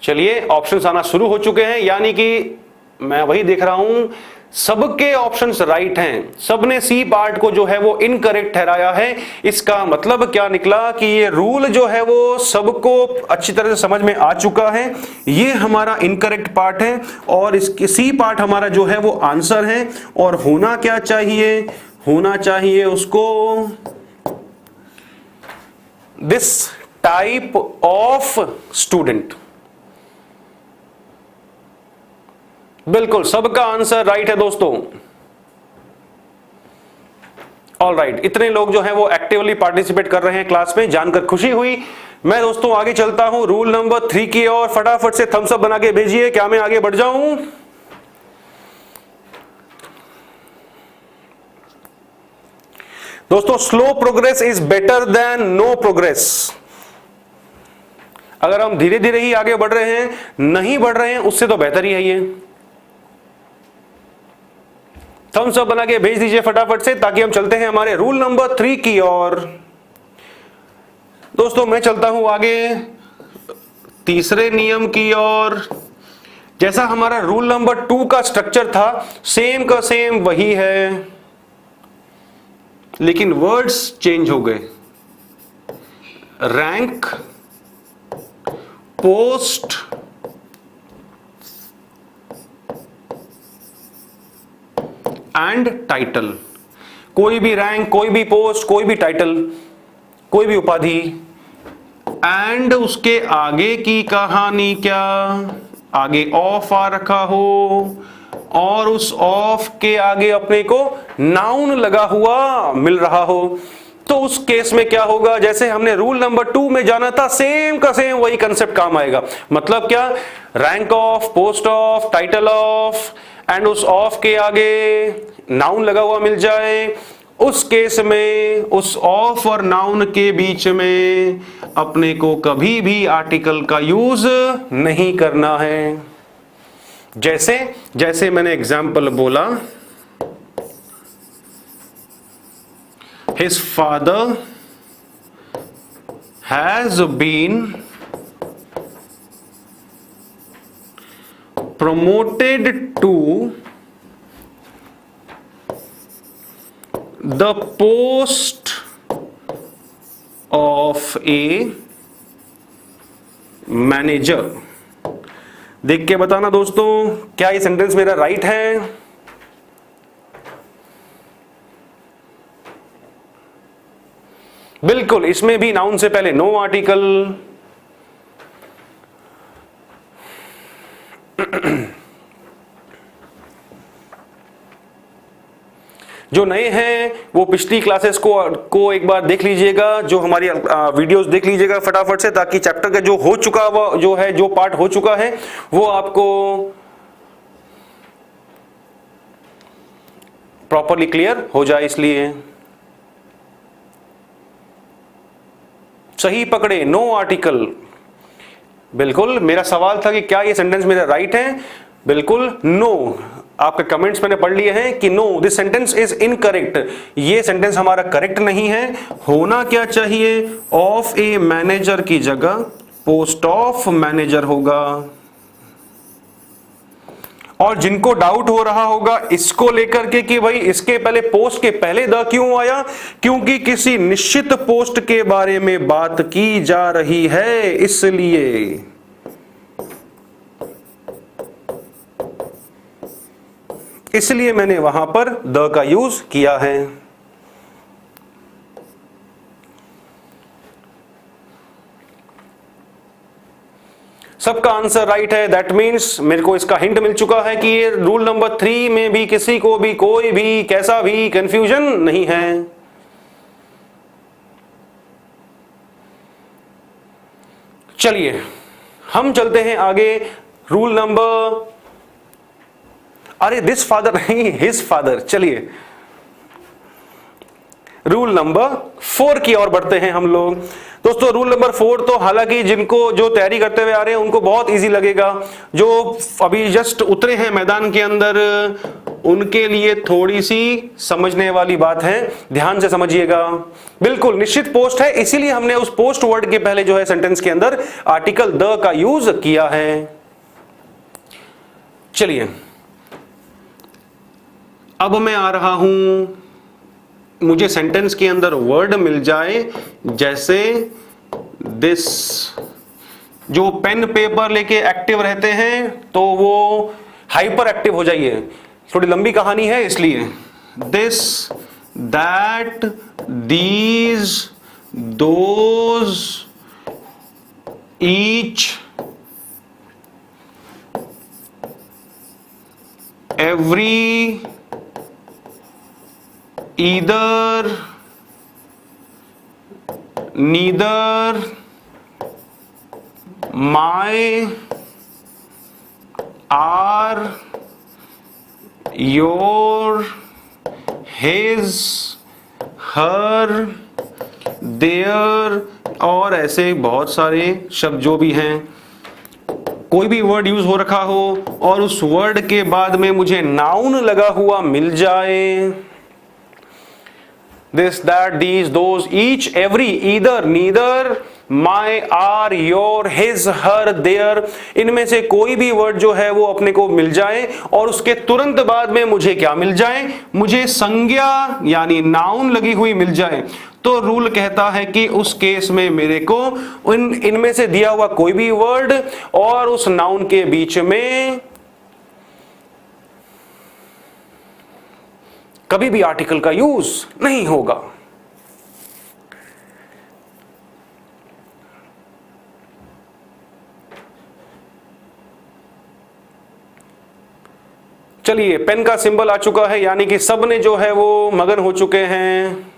चलिए ऑप्शंस आना शुरू हो चुके हैं, यानी कि मैं वही देख रहा हूं सबके ऑप्शंस राइट हैं। सबने सी पार्ट को जो है वो इनकरेक्ट ठहराया है। इसका मतलब क्या निकला कि ये रूल जो है वो सबको अच्छी तरह से समझ में आ चुका है। ये हमारा इनकरेक्ट पार्ट है और इसके सी पार्ट हमारा जो है वो आंसर है। और होना क्या चाहिए? होना चाहिए उसको दिस टाइप ऑफ स्टूडेंट। बिल्कुल सबका आंसर राइट है दोस्तों। ऑल राइट, इतने लोग जो हैं वो एक्टिवली पार्टिसिपेट कर रहे हैं क्लास में, जानकर खुशी हुई। मैं दोस्तों आगे चलता हूं रूल नंबर 3 की ओर। फटाफट से थम्स अप बना के भेजिए, क्या मैं आगे बढ़ जाऊं? दोस्तों slow progress is better than no progress. अगर हम धीरे धीरे ही आगे बढ़ रहे हैं, नहीं बढ़ रहे हैं, उससे तो बेहतर ही है ये। थम्स अप बना के भेज दीजिए फटाफट से, ताकि हम चलते हैं हमारे रूल नंबर 3 की ओर। दोस्तों मैं चलता हूं आगे तीसरे नियम की ओर। जैसा हमारा रूल नंबर 2 का स्ट्रक्चर था, सेम का सेम वही है, लेकिन वर्ड्स चेंज हो गए। Rank, post, and title. कोई भी रैंक, कोई भी पोस्ट, कोई भी टाइटल, कोई भी उपाधि, एंड उसके आगे की कहानी क्या, आगे ऑफ आ रखा हो और उस ऑफ के आगे अपने को नाउन लगा हुआ मिल रहा हो, तो उस केस में क्या होगा? जैसे हमने रूल नंबर 2 में जाना था, सेम का सेम वही कंसेप्ट काम आएगा। मतलब क्या? Rank of, post of, title of, and उस ऑफ के आगे नाउन लगा हुआ मिल जाए। उस केस में उस ऑफ और नाउन के बीच में अपने को कभी भी आर्टिकल का यूज नहीं करना है। जैसे जैसे मैंने एग्जाम्पल बोला, his father has been promoted to the post of a manager। देख के बताना दोस्तों, क्या ये सेंटेंस मेरा राइट है? बिल्कुल, इसमें भी नाउन से पहले नो आर्टिकल। जो नए हैं वो पिछली क्लासेस को एक बार देख लीजिएगा, जो हमारी वीडियोस देख लीजिएगा फटाफट से, ताकि चैप्टर का जो हो चुका जो है, जो पार्ट हो चुका है वो आपको प्रॉपरली क्लियर हो जाए। इसलिए सही पकड़े, नो आर्टिकल। बिल्कुल, मेरा सवाल था कि क्या ये सेंटेंस मेरा राइट है? बिल्कुल नो। आपके कमेंट्स मैंने पढ़ लिए हैं कि no, this sentence is incorrect. ये सेंटेंस हमारा करेक्ट नहीं है। होना क्या चाहिए? ऑफ ए मैनेजर की जगह पोस्ट ऑफ मैनेजर होगा। और जिनको डाउट हो रहा होगा इसको लेकर के कि भाई इसके पहले, पोस्ट के पहले द क्यों आया, क्योंकि किसी निश्चित पोस्ट के बारे में बात की जा रही है, इसलिए मैंने वहां पर द का यूज किया है। सबका आंसर राइट है। दैट मीन्स मेरे को इसका हिंट मिल चुका है कि ये रूल नंबर 3 में भी किसी को भी कोई भी कैसा भी कंफ्यूजन नहीं है। चलिए हम चलते हैं आगे। रूल नंबर, अरे दिस फादर नहीं, हिज फादर। चलिए रूल नंबर 4 की ओर बढ़ते हैं हम लोग। दोस्तों रूल नंबर 4 तो हालांकि जिनको जो तैयारी करते हुए आ रहे हैं उनको बहुत इजी लगेगा, जो अभी जस्ट उतरे हैं मैदान के अंदर उनके लिए थोड़ी सी समझने वाली बात है। ध्यान से समझिएगा। बिल्कुल निश्चित पोस्ट है, इसीलिए हमने उस पोस्ट वर्ड के पहले जो है सेंटेंस के अंदर आर्टिकल द का यूज किया है। चलिए अब मैं आ रहा हूं, मुझे सेंटेंस के अंदर वर्ड मिल जाए जैसे दिस। जो पेन पेपर लेके एक्टिव रहते हैं तो वो हाइपर एक्टिव हो जाइए, थोड़ी लंबी कहानी है इसलिए। This, that, these, those, each, every, either, neither, my, our, your, his, her, their और ऐसे बहुत सारे शब्द जो भी हैं। कोई भी वर्ड यूज हो रखा हो और उस वर्ड के बाद में मुझे नाउन लगा हुआ मिल जाए, this, that, these, those, each, every, either, neither, my, are, your, his, her, their, इनमें से कोई भी वर्ड जो है वो अपने को मिल जाए और उसके तुरंत बाद में मुझे क्या मिल जाए, मुझे संज्ञा यानी नाउन लगी हुई मिल जाए, तो रूल कहता है कि उस केस में मेरे को इनमें से दिया हुआ कोई भी वर्ड और उस नाउन के बीच में कभी भी आर्टिकल का यूज नहीं होगा। चलिए, पेन का सिंबल आ चुका है, यानी कि सब ने जो है वो मगन हो चुके हैं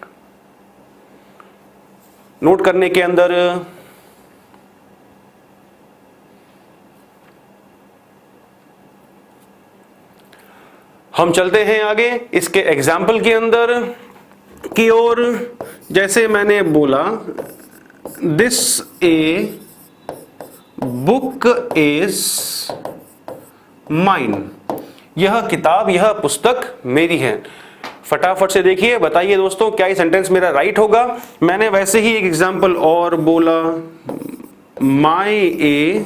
नोट करने के अंदर। हम चलते हैं आगे इसके एग्जाम्पल के अंदर की ओर। जैसे मैंने बोला, this a book is mine, यह किताब, यह पुस्तक मेरी है। फटाफट से देखिए, बताइए दोस्तों क्या ये सेंटेंस मेरा राइट होगा। मैंने वैसे ही एक एग्जाम्पल और बोला, my a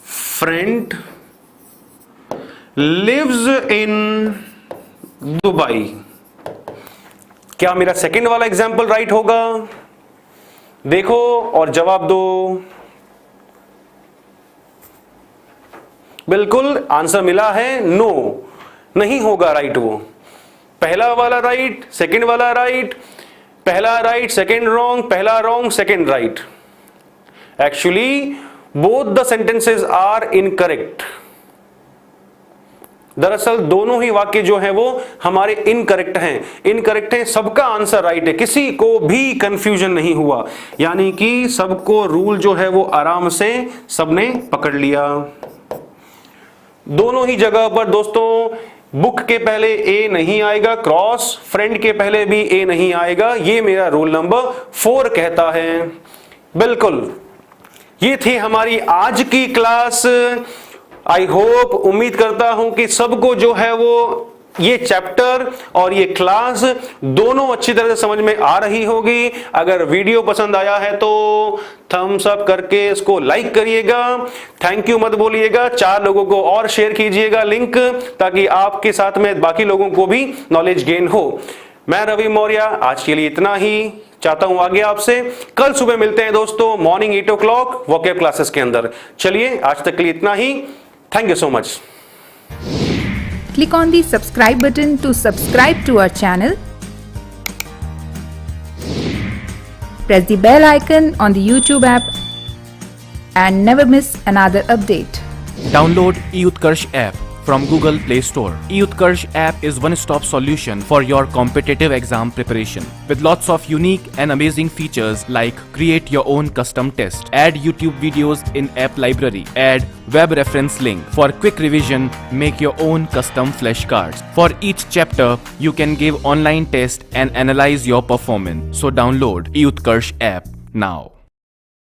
friend lives in Dubai, क्या मेरा सेकंड वाला एग्जाम्पल राइट होगा? देखो और जवाब दो। बिल्कुल आंसर मिला है नो, नहीं होगा राइट वो। पहला वाला राइट, सेकंड वाला राइट, पहला राइट सेकंड रॉन्ग, पहला wrong second right. Actually both the sentences are incorrect. दरअसल दोनों ही वाक्य जो हैं वो हमारे इनकरेक्ट हैं, इनकरेक्ट हैं, सबका आंसर राइट है, किसी को भी कंफ्यूजन नहीं हुआ, यानी कि सबको रूल जो है वो आराम से सबने पकड़ लिया। दोनों ही जगह पर दोस्तों बुक के पहले ए नहीं आएगा, क्रॉस फ्रेंड के पहले भी ए नहीं आएगा, ये मेरा रूल नंबर 4 कहता है। बिल्कुल, ये थी हमारी आज की क्लास। आई होप, उम्मीद करता हूं कि सबको जो है वो ये चैप्टर और ये क्लास दोनों अच्छी तरह से समझ में आ रही होगी। अगर वीडियो पसंद आया है तो थम्स अप करके इसको लाइक करिएगा, थैंक यू मत बोलिएगा, 4 लोगों को और शेयर कीजिएगा लिंक, ताकि आपके साथ में बाकी लोगों को भी नॉलेज गेन हो। मैं रवि मौर्य, आज के लिए इतना ही, चाहता हूं आगे आपसे कल सुबह मिलते हैं दोस्तों मॉर्निंग 8 o'clock वोकैब क्लासेस के अंदर। चलिए आज तक के लिए इतना ही, thank you so much. Click on the subscribe button to subscribe to our channel. Press the bell icon on the YouTube app and never miss another update. Download eUtkarsh app from Google Play Store. eUtkarsh app is one-stop solution for your competitive exam preparation with lots of unique and amazing features like create your own custom test, add YouTube videos in app library, add web reference link for quick revision, make your own custom flashcards. For each chapter, you can give online test and analyze your performance. So download eUtkarsh app now.